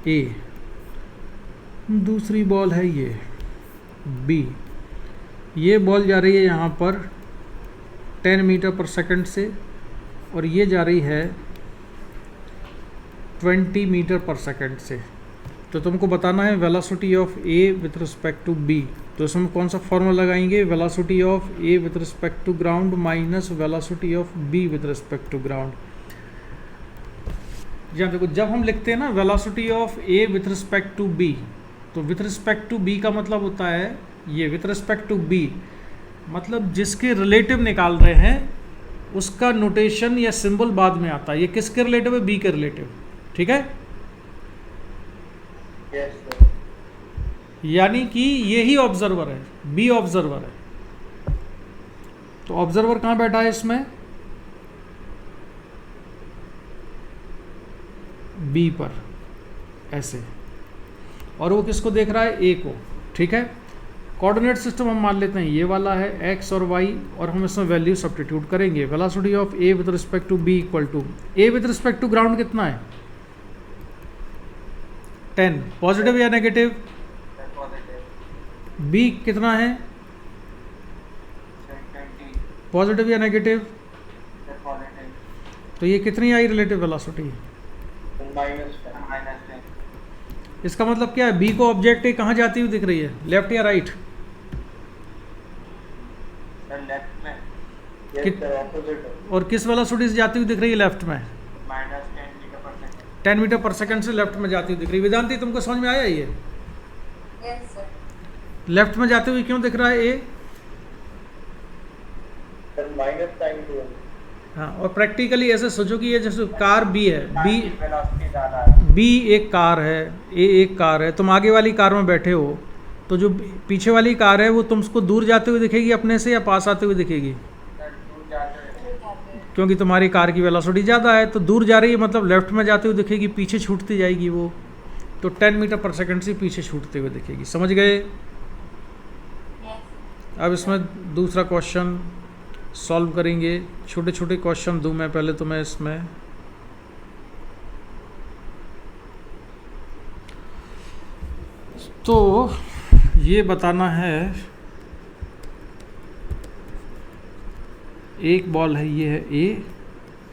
ए, दूसरी बॉल है ये बी। ये बॉल जा रही है यहाँ पर 10 मीटर पर सेकंड से, और ये जा रही है 20 मीटर पर सेकंड से। तो तुमको बताना है velocity of A with respect to B. तो इसमें कौन सा फॉर्मूला लगाएंगे, velocity of A with respect to ground minus velocity of B with respect to ground. यहाँ देखो, जब हम लिखते हैं ना velocity of A with respect to B, तो विथ रिस्पेक्ट टू बी का मतलब होता है ये, विथ रिस्पेक्ट टू बी मतलब जिसके रिलेटिव निकाल रहे हैं उसका नोटेशन या सिंबल बाद में आता है। ये किसके रिलेटिव है, बी के रिलेटिव, ठीक है। Yes sir. यानी कि ये ही ऑब्जर्वर है, बी ऑब्जर्वर है। तो ऑब्जर्वर कहाँ बैठा है इसमें, बी पर, ऐसे, और वो किसको देख रहा है, ए को, ठीक है। कोऑर्डिनेट सिस्टम हम मान लेते हैं ये वाला है, एक्स और वाई, और हम इसमें वैल्यू सब्स्टिट्यूट करेंगे। Velocity of A with respect to B equal to, A with respect to ground कितना है, 10, पॉजिटिव या नेगेटिव, पॉजिटिव। बी कितना है, 20 पॉजिटिव या नेगेटिव। Sir positive. तो ये कितनी आई रिलेटिव वेलोसिटी, -10। इसका मतलब क्या है, बी को ऑब्जेक्ट कहाँ जाती हुई दिख रही है, लेफ्ट या राइट, सर लेफ्ट में। कित- और किस वेलोसिटी से जाती हुई दिख रही है, लेफ्ट में, -10 metre per second. 10 metre per second से लेफ्ट में जाती हुई दिख रही है। वेदांती तुमको समझ में आया ये, यस सर। लेफ्ट में जाते हुए क्यों दिख रहा है ए, सर माइनस साइन टू। हाँ, और प्रैक्टिकली ऐसे सोचो कि ये जैसे कार बी है, बी वेलोसिटी ज़्यादा है। बी एक कार है, ए एक कार है, तुम आगे वाली कार में बैठे हो, तो जो पीछे वाली कार है वो तुमको दूर जाते हुए दिखेगी अपने से, या पास आते हुए दिखेगी, सर दूर जाते हैं। क्योंकि तुम्हारी कार की वेलोसिटी ज़्यादा है, तो दूर जा रही है मतलब लेफ्ट में जाते हुए दिखेगी, पीछे छूटती जाएगी वो, तो 10 मीटर पर सेकंड से पीछे छूटते हुए दिखेगी। समझ गए। यस। अब इसमें दूसरा क्वेश्चन सॉल्व करेंगे। छोटे छोटे क्वेश्चन दूं मैं पहले तुम्हें इसमें, तो ये बताना है, एक बॉल है, ये है ए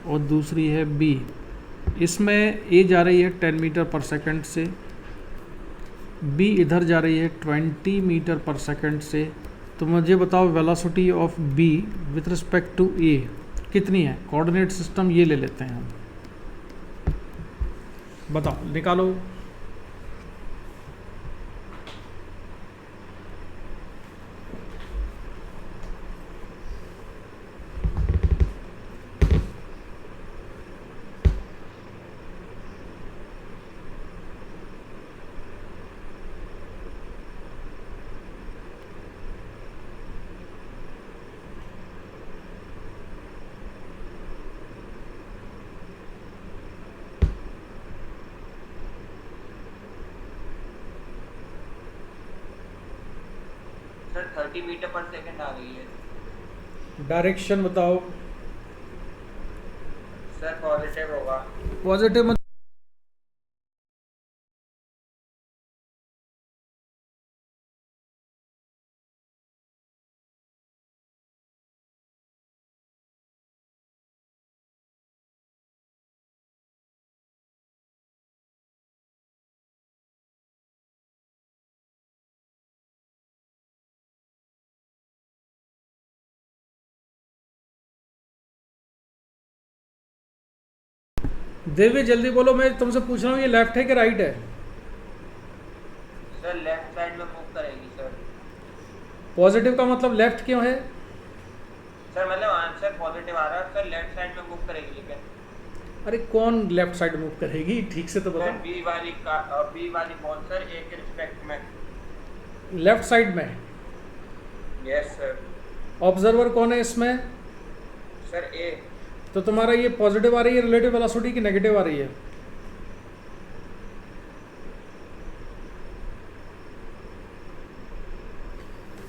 और दूसरी है बी। इसमें ए जा रही है 10 मीटर पर सेकंड से, बी इधर जा रही है 20 मीटर पर सेकंड से। तो मुझे बताओ velocity of B with respect to a कितनी है। कोऑर्डिनेट सिस्टम ये ले लेते हैं हम, बताओ निकालो। सर 30 मीटर पर सेकंड आ रही है। डायरेक्शन बताओ। सर पॉजिटिव होगा। पॉजिटिव देवी जल्दी बोलो, मैं तुमसे पूछ रहा हूँ ये लेफ्ट है कि राइट है। सर लेफ्ट साइड में मूव करेगी सर। पॉजिटिव का मतलब लेफ्ट क्यों है? सर मतलब आंसर पॉजिटिव आ रहा है सर, लेफ्ट साइड में मूव करेगी लेकिन। अरे कौन लेफ्ट साइड मूव करेगी, ठीक से तो सर बता। बी वाली बॉल सर ए के रिस्पेक्ट में। लेफ्ट साइड में यस सर। ऑब्जर्वर कौन है इसमें? सर ए। तो तुम्हारा ये पॉजिटिव आ रही है रिलेटिव वेलोसिटी की नेगेटिव आ रही है?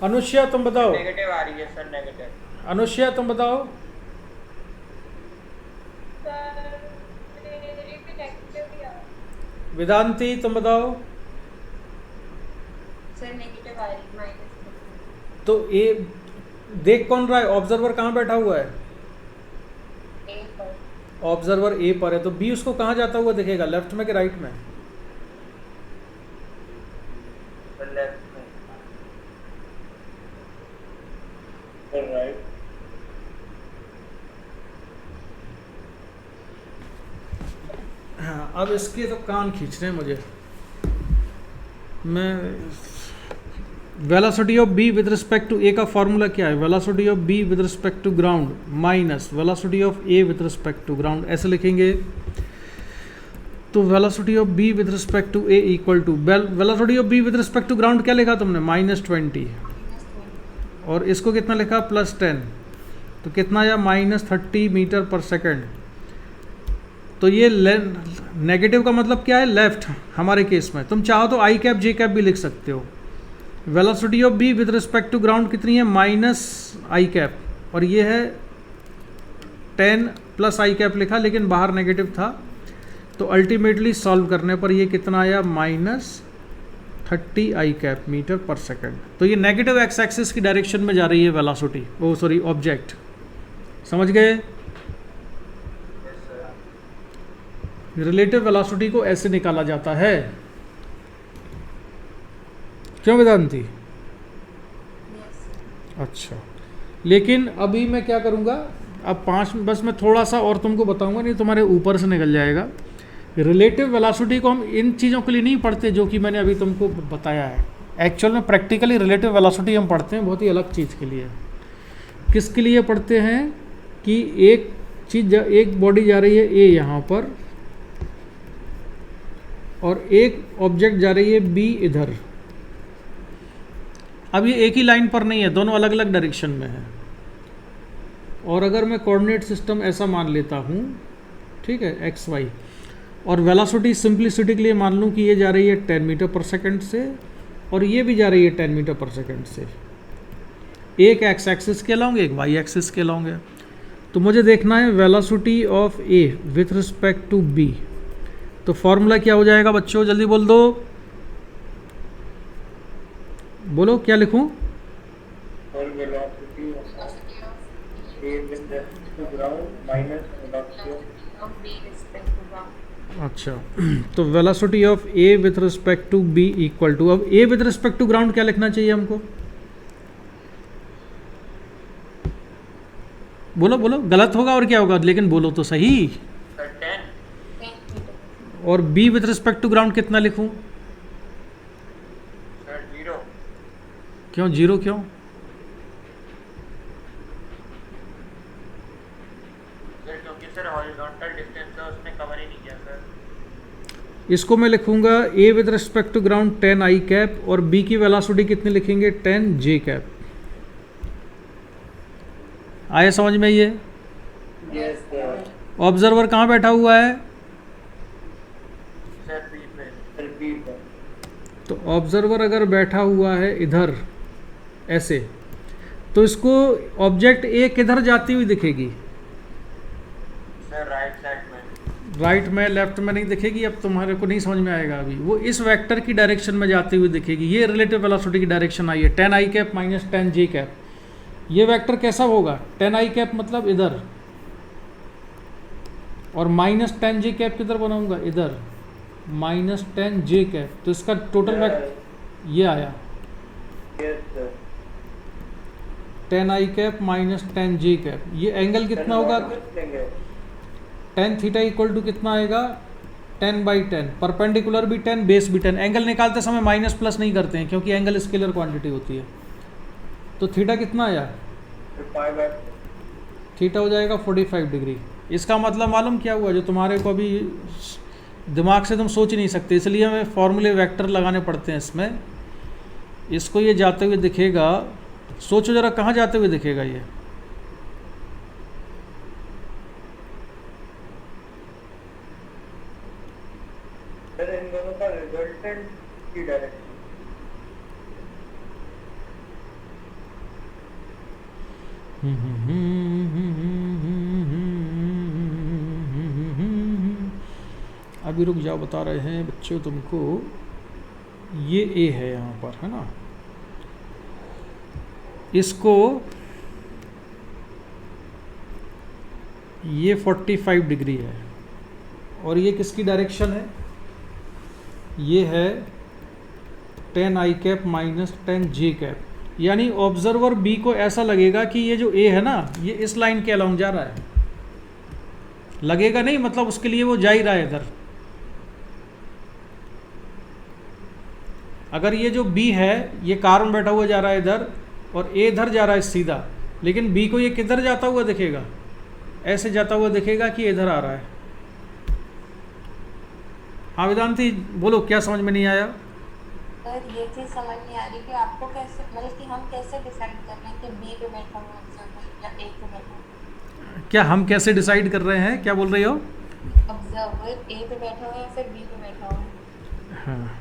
अनुष्या तुम बताओ। नेगेटिव आ रही है सर, नेगेटिव। अनुष्या तुम बताओ। सर मेरे भी नेगेटिव ही आ रहा है। वेदांती तुम बताओ। सर नेगेटिव आ रही माइनस तो ए देख कौन रहा है? ऑब्जर्वर कहाँ बैठा हुआ है? ए पर। ऑब्जर्वर ए पर है, तो बी उसको कहाँ जाता हुआ दिखेगा, लेफ्ट में कि राइट में? सर लेफ्ट में। Sir right. हाँ, अब इसके तो कान खींच रहे हैं मुझे। मैं velocity of B with respect to a का फॉर्मूला क्या है? Velocity of B with respect to ground minus velocity of A with respect to ground, ऐसे लिखेंगे। तो velocity of B with respect to a equal to velocity of B with respect to ground क्या लिखा तुमने? -20। और इसको कितना लिखा? +10। तो कितना आया? -30 मीटर पर सेकेंड। तो ये नेगेटिव का मतलब क्या है? लेफ्ट हमारे केस में। तुम चाहो तो आई कैप जे कैप भी लिख सकते हो। Velocity of B with respect to ground कितनी है? -आई कैप, और ये है 10 + आई कैप लिखा, लेकिन बाहर नेगेटिव था। तो अल्टीमेटली सॉल्व करने पर ये कितना आया? -30 आई कैप मीटर पर सेकेंड। तो ये नेगेटिव एक्स एक्सिस की डायरेक्शन में जा रही है वेलोसिटी, ओ सॉरी ऑब्जेक्ट। समझ गए? रिलेटिव वेलोसिटी को ऐसे निकाला जाता है। क्यों वेदांती? अच्छा, लेकिन अभी मैं क्या करूँगा, अब 5 बस मैं थोड़ा सा और तुमको बताऊंगा, नहीं तुम्हारे ऊपर से निकल जाएगा। रिलेटिव वेलोसिटी को हम इन चीज़ों के लिए नहीं पढ़ते जो कि मैंने अभी तुमको बताया है। एक्चुअल में प्रैक्टिकली रिलेटिव वेलोसिटी हम पढ़ते हैं बहुत ही अलग चीज़ के लिए। किसके लिए पढ़ते हैं? कि एक बॉडी जा रही है ए यहाँ पर, और एक ऑब्जेक्ट जा रही है बी इधर। अब ये एक ही लाइन पर नहीं है, दोनों अलग अलग डायरेक्शन में है। और अगर मैं कोऑर्डिनेट सिस्टम ऐसा मान लेता हूँ, ठीक है, एक्स वाई, और वेलोसिटी सिंप्लिसिटी के लिए मान लूँ कि ये जा रही है 10 मीटर पर सेकंड से, और ये भी जा रही है 10 मीटर पर सेकंड से। एक एक्स एक्सिस के लाऊंगे, एक वाई एक्सिस के लाऊंगे। तो मुझे देखना है velocity of A with respect to B. तो फॉर्मूला क्या हो जाएगा बच्चों? जल्दी बोल दो, बोलो क्या लिखूं? अच्छा, तो velocity of A with respect to B equal to, अब A with respect to ground क्या लिखना चाहिए हमको? बोलो बोलो, गलत होगा और क्या होगा, लेकिन बोलो तो सही। और B with respect to ground कितना लिखूं? सर 0। क्यों 0 क्यों? सर क्योंकि सर हॉरिजॉन्टल डिस्टेंस है, उसने कवर ही नहीं किया सर। इसको मैं लिखूंगा a with respect to ground 10 i cap, और बी की वेलोसिटी कितनी लिखेंगे? 10 जे कैप। आया समझ में ये? Yes sir. ऑब्जर्वर कहाँ बैठा हुआ है? सर बी पे। सर बी पे। तो ऑब्जर्वर अगर बैठा हुआ है इधर ऐसे, तो इसको ऑब्जेक्ट ए किधर जाती हुई दिखेगी? सर राइट साइड में। राइट में, लेफ्ट में नहीं दिखेगी। अब तुम्हारे को नहीं समझ में आएगा अभी। वो इस वेक्टर की डायरेक्शन में जाती हुई दिखेगी। ये रिलेटिव वेलोसिटी की डायरेक्शन आई है, 10 i cap minus 10 J cap. ये वेक्टर कैसा होगा? 10 आई कैप मतलब इधर, और माइनस 10 जे कैप किधर बनाऊंगा? इधर, माइनस 10 जे कैप। तो इसका टोटल वेक्टर ये आया, 10 i cap minus 10 J cap. ये एंगल कितना होगा? 10 थीटा इक्वल टू कितना आएगा? 10/10। परपेंडिकुलर भी 10, बेस भी 10। एंगल निकालते समय माइनस प्लस नहीं करते हैं क्योंकि एंगल स्केलर क्वांटिटी होती है। तो थीटा कितना आया? थीटा हो जाएगा 45 डिग्री। इसका मतलब मालूम क्या हुआ, जो तुम्हारे को अभी दिमाग से तुम सोच नहीं सकते, इसलिए हमें फॉर्मूले वेक्टर लगाने पड़ते हैं इसमें। इसको ये जाते हुए दिखेगा, सोचो ज़रा कहाँ जाते हुए दिखेगा ये, सर इन दोनों का रिजल्टेंट की डायरेक्शन। अभी रुक जाओ, बता रहे हैं बच्चों तुमको। ये ए है यहाँ पर, है ना, इसको ये 45 डिग्री है और ये किसकी डायरेक्शन है, ये है tan i cap minus tan j cap. यानी ऑब्जर्वर बी को ऐसा लगेगा कि ये जो ए है ना, ये इस लाइन के अलोंग जा रहा है। लगेगा नहीं, मतलब उसके लिए वो जा ही रहा है इधर। अगर ये जो बी है ये कार में बैठा हुआ जा रहा है इधर और ए इधर जा रहा है सीधा, लेकिन बी को ये किधर जाता हुआ दिखेगा, ऐसे जाता हुआ दिखेगा कि इधर आ रहा है। हाँ वेदांती बोलो, क्या समझ में नहीं आया? सर ये चीज़ समझ नहीं आ रही कि आपको कैसे, मतलब कि हम कैसे डिसाइड कर रहे हैं कि बी पे बैठा हुआ ऑब्जर्वर या ए पे बैठा हुआ? क्या हम कैसे डिसाइड कर रहे हैं, क्या बोल रही हो? ऑब्जर्वर ए पे बैठा हुआ है या फिर बी पे बैठा हुआ है? हाँ,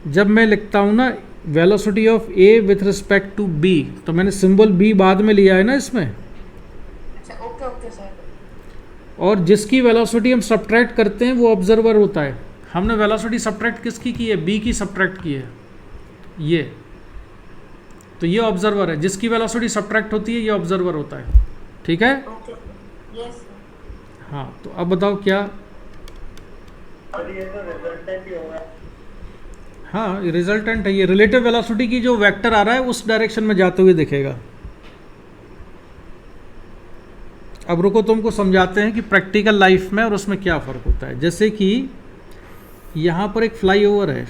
जब मैं लिखता हूँ ना velocity of A with respect to B, तो मैंने सिंबल बी बाद में लिया है ना इसमें, अच्छा ओके ओके सर। और जिसकी वेलोसिटी हम सब्ट्रैक्ट करते हैं वो ऑब्जर्वर होता है। हमने वेलोसिटी सब्ट्रैक्ट किसकी की है, बी की सब्ट्रैक्ट की है ये, तो ये ऑब्जर्वर है। जिसकी वेलोसिटी सब्ट्रैक्ट होती है ये ऑब्जर्वर होता है, ठीक है? Okay yes sir. हाँ, तो अब बताओ क्या? और ये तो रिजल्टेंट ही होगा। हाँ, रिजल्टेंट है ये। रिलेटिव वेलोसिटी की जो वेक्टर आ रहा है उस डायरेक्शन में जाते हुए दिखेगा। अब रुको, तुमको समझाते हैं कि प्रैक्टिकल लाइफ में और उसमें क्या फ़र्क होता है। जैसे कि यहाँ पर एक फ्लाईओवर है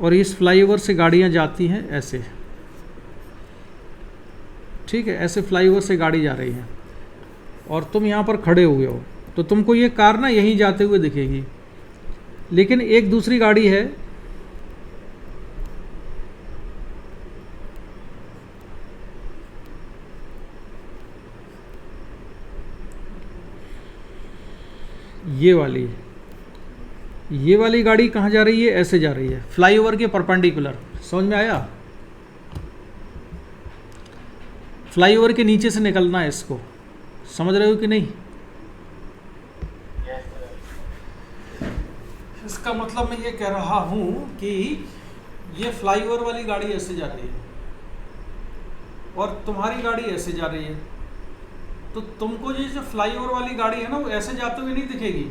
और इस फ्लाईओवर से गाड़ियाँ जाती हैं ऐसे, ठीक है, ऐसे फ्लाईओवर से गाड़ी जा रही है और तुम यहाँ पर खड़े हुए हो, तो तुमको ये कार ना यहीं जाते हुए दिखेगी। लेकिन एक दूसरी गाड़ी है, ये वाली गाड़ी कहाँ जा रही है, ऐसे जा रही है, फ्लाईओवर के परपेंडिकुलर। समझ में आया? फ्लाईओवर के नीचे से निकलना है इसको, समझ रहे हो कि नहीं? इसका मतलब मैं ये कह रहा हूँ कि ये फ्लाईओवर वाली गाड़ी ऐसे जा रही है और तुम्हारी गाड़ी ऐसे जा रही है, तो तुमको ये जो फ्लाईओवर वाली गाड़ी है ना वो ऐसे जाते हुए नहीं दिखेगी।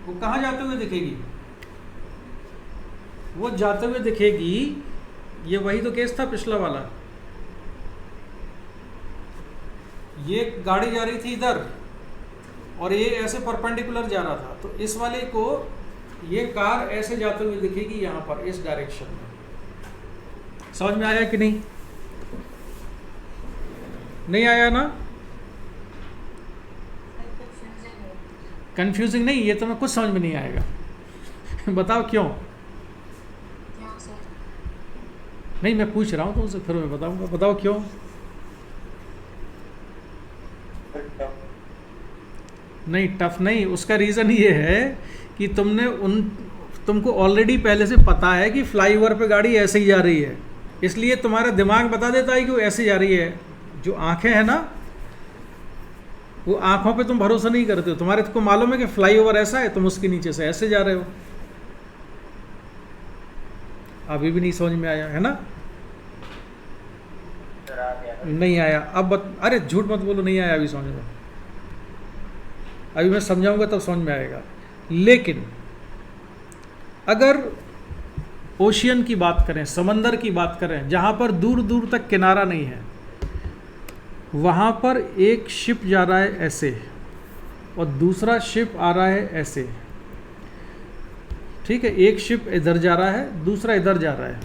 वो कहाँ जाते हुए दिखेगी? वो जाते हुए दिखेगी, ये वही तो केस था पिछला वाला। ये गाड़ी जा रही थी इधर और ये ऐसे परपेंडिकुलर जा रहा था, तो इस वाले को ये कार ऐसे जाते हुए दिखेगी यहाँ पर इस डायरेक्शन में। समझ में आया कि नहीं? नहीं आया ना? कंफ्यूजिंग नहीं, ये तो मैं कुछ समझ में नहीं आएगा। बताओ क्यों? नहीं, मैं पूछ रहा हूँ तुमसे, फिर मैं बताऊंगा। बताओ क्यों? नहीं, टफ नहीं। उसका रीज़न ये है कि तुमको ऑलरेडी पहले से पता है कि फ्लाईओवर पे गाड़ी ऐसे ही जा रही है, इसलिए तुम्हारा दिमाग बता देता है कि वो ऐसे जा रही है। जो आंखें हैं ना, वो आंखों पे तुम भरोसा नहीं करते हो। तुम्हारे को मालूम है कि फ्लाईओवर ऐसा है, तुम उसके नीचे से ऐसे जा रहे हो। अभी भी नहीं समझ में आया है ना? नहीं आया? अब अरे झूठ मत बोलो, नहीं आया अभी समझ में। अभी मैं समझाऊंगा तब समझ में आएगा। लेकिन अगर ओशियन की बात करें, समंदर की बात करें, जहाँ पर दूर दूर तक किनारा नहीं है, वहाँ पर एक शिप जा रहा है ऐसे और दूसरा शिप आ रहा है ऐसे, ठीक है? एक शिप इधर जा रहा है, दूसरा इधर जा रहा है,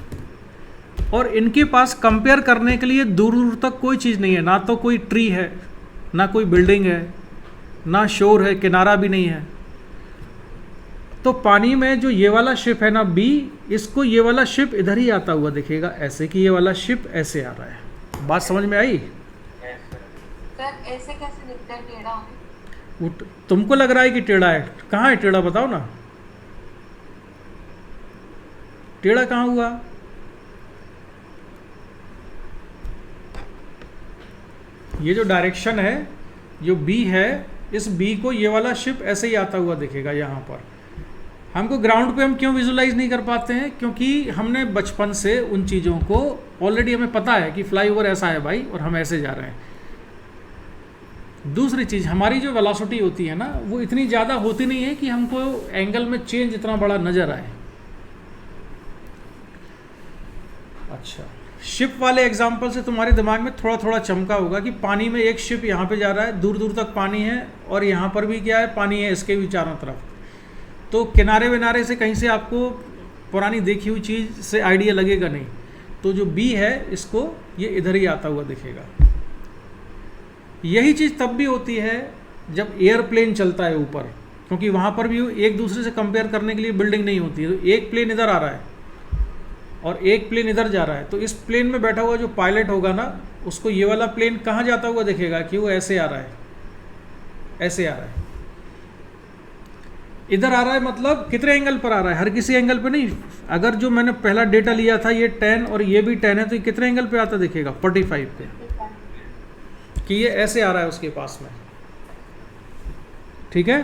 और इनके पास कंपेयर करने के लिए दूर दूर तक कोई चीज़ नहीं है। ना तो कोई ट्री है, ना कोई बिल्डिंग है, ना शोर है, किनारा भी नहीं है। तो पानी में जो ये वाला शिप है ना बी, इसको ये वाला शिप इधर ही आता हुआ दिखेगा, ऐसे कि ये वाला शिप ऐसे आ रहा है। बात समझ में आई? सर ऐसे कैसे दिखता है टेढ़ा? तुमको लग रहा है कि टेढ़ा है, कहाँ है टेढ़ा बताओ ना, टेढ़ा कहाँ हुआ? ये जो डायरेक्शन है, जो बी है, इस बी को ये वाला शिप ऐसे ही आता हुआ दिखेगा यहाँ पर। हमको ग्राउंड पे हम क्यों विजुलाइज नहीं कर पाते हैं? क्योंकि हमने बचपन से उन चीज़ों को ऑलरेडी हमें पता है कि फ्लाईओवर ऐसा है भाई और हम ऐसे जा रहे हैं। दूसरी चीज़, हमारी जो वेलोसिटी होती है ना, वो इतनी ज़्यादा होती नहीं है कि हमको एंगल में चेंज इतना बड़ा नज़र आए। अच्छा, शिप वाले एग्जाम्पल से तुम्हारे दिमाग में थोड़ा थोड़ा चमका होगा कि पानी में एक शिप यहाँ पे जा रहा है, दूर दूर तक पानी है, और यहाँ पर भी क्या है, पानी है, इसके भी चारों तरफ। तो किनारे विनारे से कहीं से आपको पुरानी देखी हुई चीज़ से आइडिया लगेगा नहीं। तो जो बी है, इसको ये इधर ही आता हुआ दिखेगा। यही चीज़ तब भी होती है जब एयरप्लेन चलता है ऊपर, क्योंकि वहाँ पर भी एक दूसरे से कंपेयर करने के लिए बिल्डिंग नहीं होती है। तो एक प्लेन इधर आ रहा है और एक प्लेन इधर जा रहा है, तो इस प्लेन में बैठा हुआ जो पायलट होगा ना, उसको ये वाला प्लेन कहाँ जाता हुआ दिखेगा कि वो ऐसे आ रहा है, ऐसे आ रहा है, इधर आ रहा है। मतलब कितने एंगल पर आ रहा है? हर किसी एंगल पे नहीं। अगर जो मैंने पहला डेटा लिया था ये 10 और ये भी 10 है, तो ये कितने एंगल पे आता दिखेगा? 45 पे, कि ये ऐसे आ रहा है उसके पास में। ठीक है,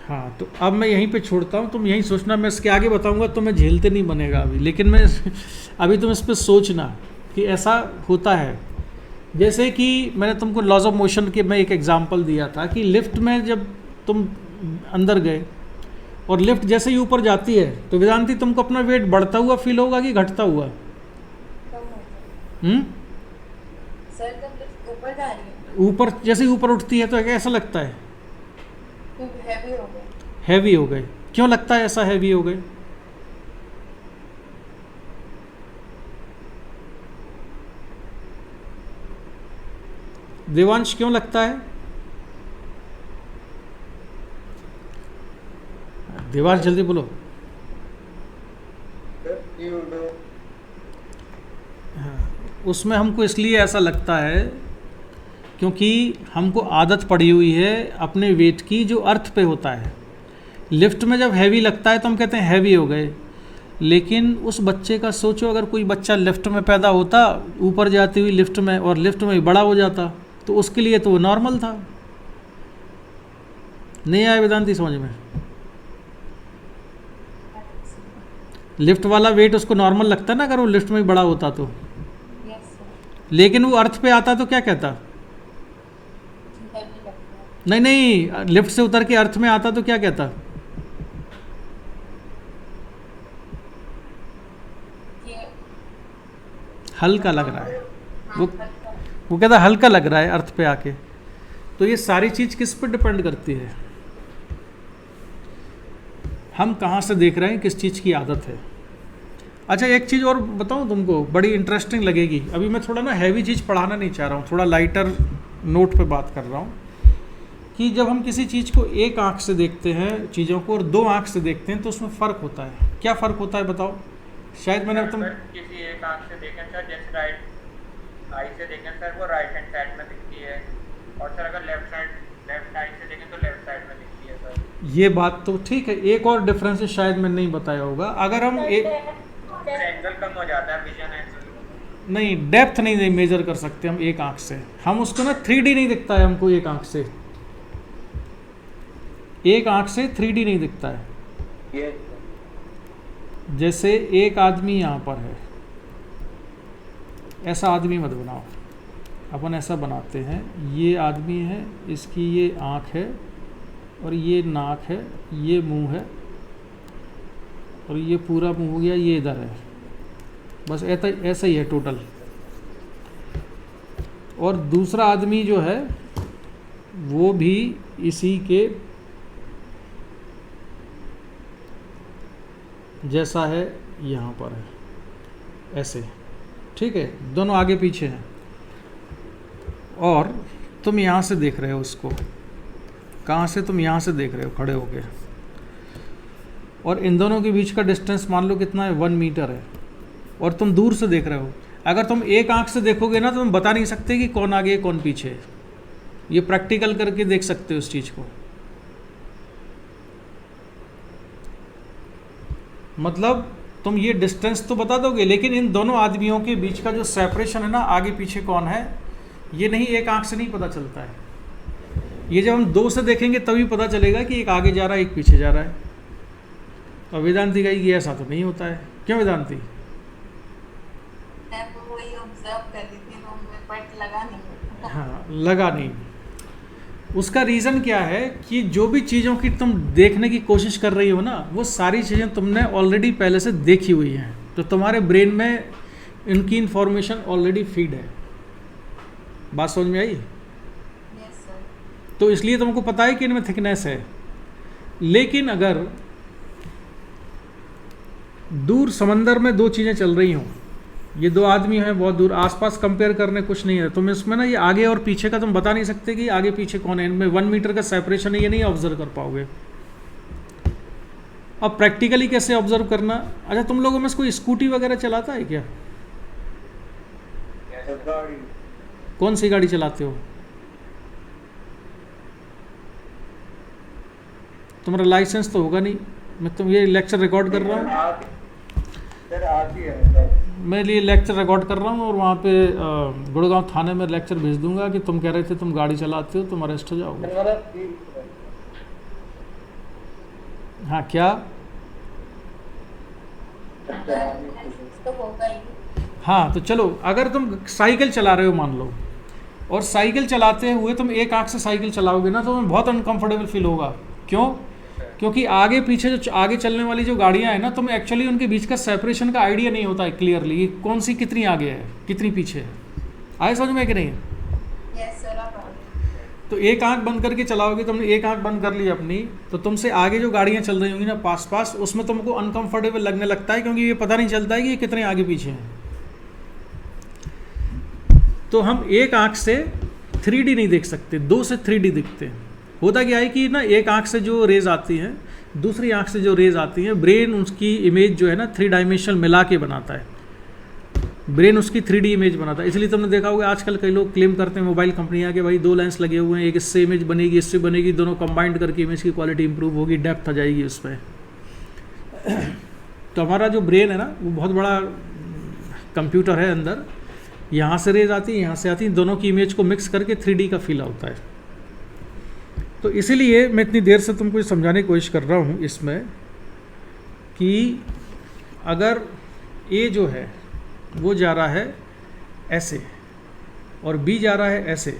हाँ। तो अब मैं यहीं पे छोड़ता हूँ, तुम यहीं सोचना, मैं इसके आगे बताऊँगा तो मैं झेलते नहीं बनेगा अभी, लेकिन मैं अभी तुम इस पर सोचना कि ऐसा होता है। जैसे कि मैंने तुमको लॉज ऑफ मोशन के में एक एग्जांपल दिया था कि लिफ्ट में जब तुम अंदर गए और लिफ्ट जैसे ही ऊपर जाती है, तो वेदांती तुमको अपना वेट बढ़ता हुआ फील होगा कि घटता हुआ? सर जब लिफ्ट ऊपर जा रही है, ऊपर, जैसे ही ऊपर उठती है तो कैसा लगता है? हैवी हो गए। हैवी हो गए। क्यों लगता है ऐसा हैवी हो गए? देवांश क्यों लगता है? देवांश जल्दी बोलो। हाँ, उसमें हमको इसलिए ऐसा लगता है क्योंकि हमको आदत पड़ी हुई है अपने वेट की जो अर्थ पे होता है। लिफ्ट में जब हैवी लगता है तो हम कहते हैं हैवी हो गए, लेकिन उस बच्चे का सोचो, अगर कोई बच्चा लिफ्ट में पैदा होता ऊपर जाती हुई लिफ्ट में, और लिफ्ट में बड़ा हो जाता, तो उसके लिए तो वो नॉर्मल था। नहीं आया वेदांती समझ में? लिफ्ट वाला वेट उसको नॉर्मल लगता ना अगर वो लिफ्ट में बड़ा होता तो। लेकिन वो अर्थ पे आता तो क्या कहता? नहीं नहीं, लिफ्ट से उतर के अर्थ में आता तो क्या कहता? हल्का लग रहा है। वो कहता हल्का लग रहा है अर्थ पे आके। तो ये सारी चीज़ किस पर डिपेंड करती है? हम कहाँ से देख रहे हैं, किस चीज़ की आदत है। अच्छा, एक चीज़ और बताऊँ तुमको, बड़ी इंटरेस्टिंग लगेगी। अभी मैं थोड़ा ना हैवी चीज़ पढ़ाना नहीं चाह रहा हूँ, थोड़ा लाइटर नोट पे बात कर रहा हूँ कि जब हम किसी चीज़ को एक आँख से देखते हैं चीज़ों को और दो आँख से देखते हैं तो उसमें फ़र्क होता है। क्या फ़र्क होता है बताओ? शायद मैंने तुम किसी एक आँख से देखें सर, जैसे राइट आई से देखें सर वो राइट हैंड साइड में दिखती है, और सर अगर लेफ्ट साइड से देखें तो लेफ्ट साइड में दिखती है सर। ये बात तो ठीक है। एक और डिफरेंस शायद मैंने नहीं बताया होगा। अगर हम एंगल कम हो जाता है, विजन एंगल नहीं, डेप्थ नहीं मेजर कर सकते हम एक आंख से। हम उसको ना 3D नहीं दिखता है हमको एक आंख से, एक आंख से 3D नहीं दिखता है। ये जैसे एक आदमी यहाँ पर है, ऐसा आदमी मत बनाओ, अपन ऐसा बनाते हैं, ये आदमी है, इसकी ये आँख है और ये नाक है, ये मुंह है और ये पूरा मुंह हो गया, ये इधर है, बस ऐसा ही है टोटल। और दूसरा आदमी जो है वो भी इसी के जैसा है, यहाँ पर है ऐसे, ठीक है, दोनों आगे पीछे हैं। और तुम यहाँ से देख रहे हो उसको, कहाँ से? तुम यहाँ से देख रहे हो खड़े होके, और इन दोनों के बीच का डिस्टेंस मान लो कितना है, 1 मीटर है, और तुम दूर से देख रहे हो। अगर तुम एक आंख से देखोगे ना तो तुम बता नहीं सकते कि कौन आगे कौन पीछे है। ये प्रैक्टिकल करके देख सकते हो इस चीज़ को। मतलब तुम ये डिस्टेंस तो बता दोगे, लेकिन इन दोनों आदमियों के बीच का जो सेपरेशन है ना, आगे पीछे कौन है, ये नहीं, एक आंख से नहीं पता चलता है। ये जब हम 2 से देखेंगे तभी पता चलेगा कि एक आगे जा रहा है एक पीछे जा रहा है। तो वेदांती कहेगी कि ऐसा तो नहीं होता है। क्यों वेदांती? मैं तो वही ऑब्जर्व कर रही थी रूम में, बट लगा नहीं। हाँ, लगा नहीं। उसका रीज़न क्या है कि जो भी चीज़ों की तुम देखने की कोशिश कर रही हो ना, वो सारी चीज़ें तुमने ऑलरेडी पहले से देखी हुई हैं, तो तुम्हारे ब्रेन में इनकी इन्फॉर्मेशन ऑलरेडी फीड है। बात समझ में आई? Yes sir. तो इसलिए तुमको पता है कि इनमें थिकनेस है। लेकिन अगर दूर समंदर में 2 चीज़ें चल रही हों, ये 2 आदमी हैं बहुत दूर, आसपास कंपेयर करने कुछ नहीं है, तुम इसमें ना ये आगे और पीछे का तुम बता नहीं सकते कि आगे पीछे कौन है। इनमें 1 मीटर का सेपरेशन है, ये नहीं ऑब्जर्व कर पाओगे। अब प्रैक्टिकली कैसे ऑब्जर्व करना? अच्छा, तुम लोगों में से कोई स्कूटी वगैरह चलाता है क्या? कौन सी गाड़ी चलाते हो? तुम्हारा लाइसेंस तो होगा नहीं। मैं तुम ये लेक्चर रिकॉर्ड कर रहा हूँ, मैं ये लेक्चर रिकॉर्ड कर रहा हूँ और वहाँ पे गुड़गांव थाने में लेक्चर भेज दूंगा कि तुम कह रहे थे तुम गाड़ी चलाते हो, तुम अरेस्ट हो जाओगे। हाँ, क्या? तो होगा ही। हाँ, तो चलो, अगर तुम साइकिल चला रहे हो मान लो, और साइकिल चलाते हुए तुम एक आंख से साइकिल चलाओगे ना, तो तुम्हें बहुत अनकंफर्टेबल फील होगा। क्यों? क्योंकि आगे पीछे जो आगे चलने वाली जो गाड़ियाँ हैं ना, तुम्हें एक्चुअली उनके बीच का सेपरेशन का आइडिया नहीं होता है क्लियरली, कौन सी कितनी आगे है कितनी पीछे है। आए समझ में कि नहीं? Yes sir. आप तो एक आंख बंद करके चलाओगे, तुमने एक आंख बंद कर ली अपनी, तो तुमसे आगे जो गाड़ियाँ चल रही होंगी ना पास पास, उसमें तुमको अनकंफर्टेबल लगने लगता है, क्योंकि ये पता नहीं चलता है कि ये कितने आगे पीछे हैं। तो हम एक आंख से 3D नहीं देख सकते, 2 से 3D दिखते हैं। होता क्या है कि ना, एक आंख से जो रेज आती हैं, दूसरी आंख से जो रेज आती हैं, ब्रेन उसकी इमेज जो है ना 3 डायमेंशनल मिला के बनाता है। ब्रेन उसकी 3D इमेज बनाता है। इसलिए तुमने देखा होगा आजकल कई लोग क्लेम करते हैं मोबाइल कंपनियां के भाई 2 लेंस लगे हुए हैं, एक इससे इमेज बनेगी, इससे बनेगी, दोनों कंबाइंड करके इमेज की क्वालिटी इंप्रूव होगी, डेप्थ आ जाएगी उस पर। तो हमारा जो ब्रेन है ना, वो बहुत बड़ा कंप्यूटर है अंदर, यहाँ से रेज आती है, यहाँ से आती है, दोनों की इमेज को मिक्स करके 3D का फील होता है। तो इसीलिए मैं इतनी देर से तुमको समझाने की कोशिश कर रहा हूँ इसमें कि अगर ए जो है वो जा रहा है ऐसे और बी जा रहा है ऐसे,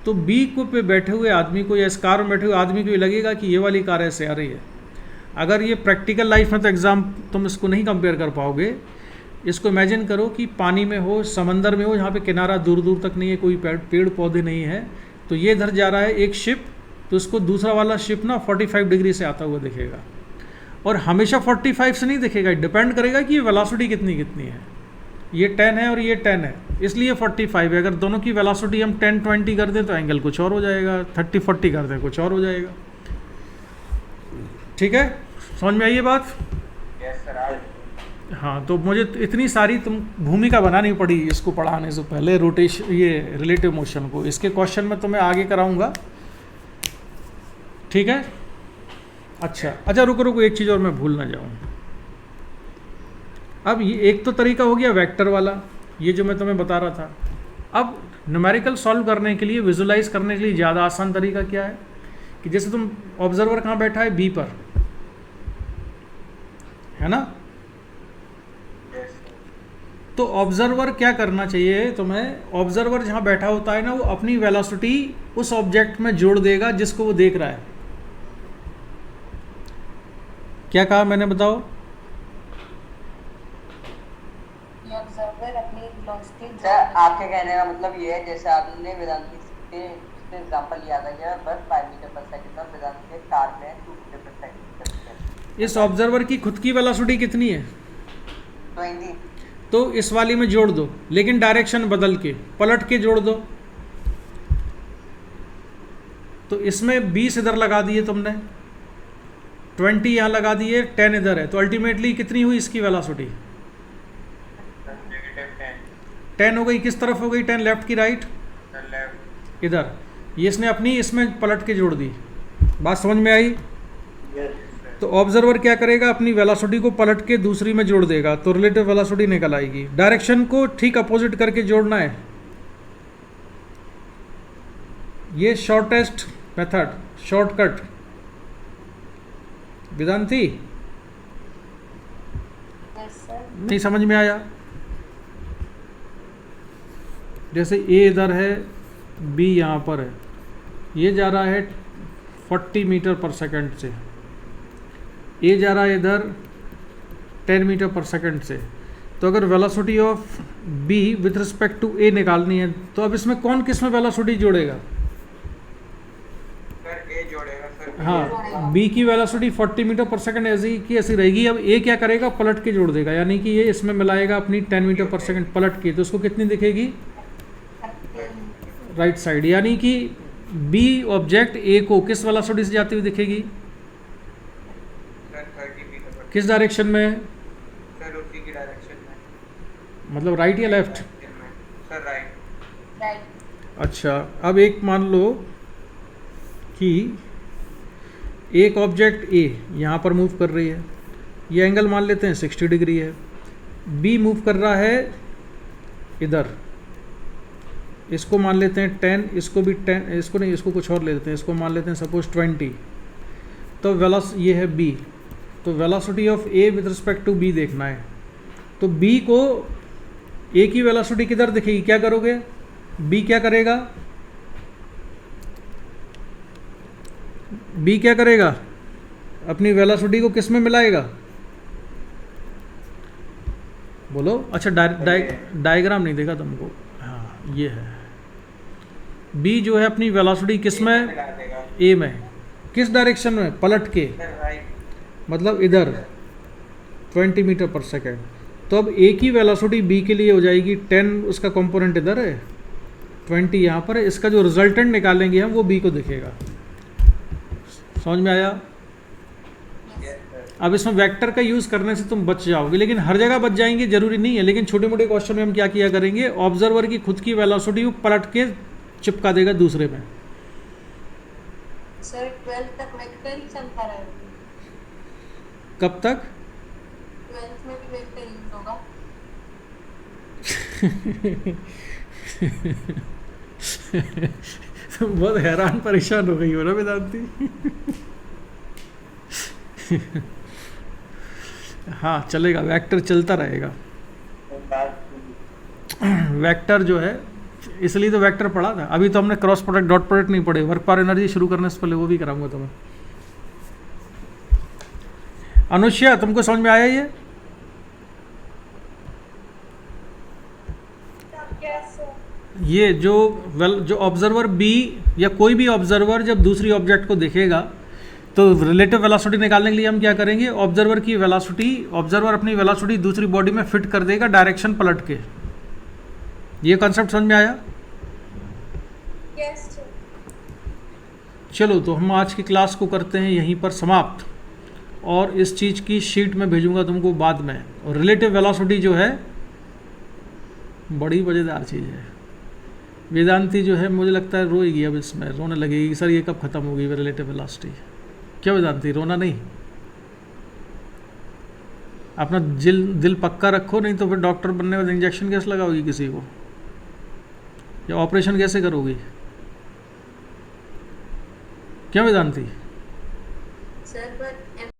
तो बी को पे बैठे हुए आदमी को या इस कार में बैठे हुए आदमी को ये लगेगा कि ये वाली कार ऐसे आ रही है। अगर ये प्रैक्टिकल लाइफ में तो एग्ज़ाम तुम इसको नहीं कंपेयर कर पाओगे। इसको इमेजिन करो कि पानी में हो, समंदर में हो, जहाँ पे किनारा दूर दूर तक नहीं है, कोई पेड़ पौधे नहीं है, तो ये इधर जा रहा है एक शिप, तो उसको दूसरा वाला शिप ना 45 डिग्री से आता हुआ दिखेगा, और हमेशा 45 से नहीं दिखेगा, डिपेंड करेगा कि ये वेलोसिटी कितनी है। ये 10 है और ये 10 है, इसलिए 45 है। अगर दोनों की वेलोसिटी हम 10-20 कर दें तो एंगल कुछ और हो जाएगा, 30-40 कर दें कुछ और हो जाएगा। ठीक है, समझ में आई ये बात? Yes sir. हाँ, तो मुझे इतनी सारी भूमिका बनानी पड़ी इसको पढ़ाने से पहले, रोटेशन, ये रिलेटिव मोशन को। इसके क्वेश्चन में तो मैं आगे कराऊंगा, ठीक है? अच्छा, रुको, एक चीज़ और मैं भूल ना जाऊँ। अब ये एक तो तरीका हो गया वेक्टर वाला, ये जो मैं तुम्हें बता रहा था। अब न्यूमेरिकल सॉल्व करने के लिए, विजुलाइज करने के लिए ज़्यादा आसान तरीका क्या है कि जैसे तुम ऑब्जर्वर कहाँ बैठा है, बी पर, है ना? तो ऑब्जर्वर क्या करना चाहिए तुम्हें? ऑब्जर्वर जहाँ बैठा होता है ना, वो अपनी वेलोसिटी उस ऑब्जेक्ट में जोड़ देगा जिसको वो देख रहा है। क्या कहा मैंने, बताओ? ऑब्जर्वर अपनी वेलोसिटी। सर, आपके कहने का मतलब ये है, जैसे आपने वेदांती के एग्जांपल लिया था क्या, बस 5 मीटर पर सेकंड और वेदांती के कार में 2 मीटर पर सेकंड। इस ऑब्जर्वर की खुद की वेलोसिटी कितनी है? 20। तो इस वाली में जोड़ दो, लेकिन डायरेक्शन बदल के, पलट के जोड़ दो। तो इसमें 20 इधर लगा दिए तुमने, 20 यहाँ लगा दिए, 10 इधर है, तो अल्टीमेटली कितनी हुई इसकी वेलोसिटी? -10 10 हो गई। किस तरफ हो गई 10? लेफ्ट की राइट? लेफ्ट। इधर। ये इसने अपनी इसमें पलट के जोड़ दी। बात समझ में आई? तो ऑब्जर्वर क्या करेगा, अपनी वेलोसिटी को पलट के दूसरी में जोड़ देगा, तो रिलेटिव वेलोसिटी निकल आएगी। डायरेक्शन को ठीक अपोजिट करके जोड़ना है। ये shortest method, shortcut. Vedanti yes sir. नहीं समझ में आया? जैसे ए इधर है, बी यहाँ पर है, ये जा रहा है 40 मीटर पर सेकंड से, ए जा रहा है इधर 10 मीटर पर सेकंड से। तो अगर velocity of B with respect to a निकालनी है, तो अब इसमें कौन किस में वेलोसिटी जोड़ेगा? सर ए जोड़ेगा सर। हाँ, बी की वेलोसिटी 40 मीटर पर सेकंड ऐसी की ऐसी रहेगी। अब ए क्या करेगा, पलट के जोड़ देगा, यानी कि ये इसमें मिलाएगा अपनी 10 मीटर पर सेकंड पलट के, तो उसको कितनी दिखेगी? Right side. यानी कि बी ऑब्जेक्ट ए को किस वेलोसिटी से जाती हुई दिखेगी? सर 30 मीटर पर। किस डायरेक्शन में? सर उसी की डायरेक्शन में। मतलब राइट या लेफ्ट? Sir right. राइट। अच्छा, अब एक मान लो कि एक ऑब्जेक्ट ए यहाँ पर मूव कर रही है, ये एंगल मान लेते हैं 60 डिग्री है। बी मूव कर रहा है इधर, इसको मान लेते हैं 10, इसको भी 10, इसको नहीं, इसको कुछ और ले लेते हैं, इसको मान लेते हैं सपोज 20। तो ये है बी, तो velocity of A with respect to B देखना है। तो बी को ए की वेलोसिटी किधर दिखेगी? क्या करोगे? बी क्या करेगा? बी क्या करेगा? अपनी वेलोसिटी को किस में मिलाएगा? बोलो। अच्छा, डायग्राम नहीं देखा तुमको? हाँ, ये है। बी जो है अपनी वेलोसिटी किस में? मिला देगा। ए में। किस डायरेक्शन में? पलट के, सर राइट। मतलब इधर 20 मीटर पर सेकेंड। तो अब ए की वेलोसिटी बी के लिए हो जाएगी 10, उसका कंपोनेंट इधर है, 20 यहाँ पर है। इसका जो रिजल्टेंट निकालेंगे हम वो बी को दिखेगा। समझ में आया? Yes sir. अब इसमें वेक्टर का यूज़ करने से तुम बच जाओगे, लेकिन हर जगह बच जाएंगे जरूरी नहीं है। लेकिन छोटे मोटे क्वेश्चन में हम क्या किया करेंगे, ऑब्जर्वर की खुद की वेलोसिटी को पलट के चिपका देगा दूसरे में। सर 12th तक वेक्टर ही चलता रहेगा। कब तक? 12th में भी वेक्टर यूज होगा। तुम बहुत हैरान परेशान हो गई हो ना वेदांती? हाँ चलेगा, वेक्टर चलता रहेगा। वेक्टर जो है, इसलिए तो वेक्टर पढ़ा था। अभी तो हमने क्रॉस प्रोडक्ट डॉट प्रोडक्ट नहीं पढ़े। वर्क पावर एनर्जी शुरू करने से पहले वो भी कराऊंगा तुम्हें। अनुष्या तुमको समझ में आया ये? Yes, sir. ये जो ऑब्जर्वर बी या कोई भी ऑब्जर्वर जब दूसरी ऑब्जेक्ट को देखेगा तो रिलेटिव वेलोसिटी निकालने के लिए हम क्या करेंगे, ऑब्जर्वर की वेलोसिटी, ऑब्जर्वर अपनी वेलोसिटी दूसरी बॉडी में फिट कर देगा डायरेक्शन पलट के। ये कॉन्सेप्ट समझ में आया? Yes, sir. चलो तो हम आज की क्लास को करते हैं यहीं पर समाप्त, और इस चीज़ की शीट में भेजूंगा तुमको बाद में। और रिलेटिव वेलोसिटी जो है बड़ी मज़ेदार चीज़ है। वेदांती जो है मुझे लगता है रोएगी, अब इसमें रोने लगेगी, सर ये कब ख़त्म होगी रिलेटिव वेलोसिटी। क्या वेदांती, रोना नहीं, अपना दिल पक्का रखो, नहीं तो फिर डॉक्टर बनने के बाद इंजेक्शन कैसे लगाओगी किसी को, या ऑपरेशन कैसे करोगी? क्या वेदांती? Sir but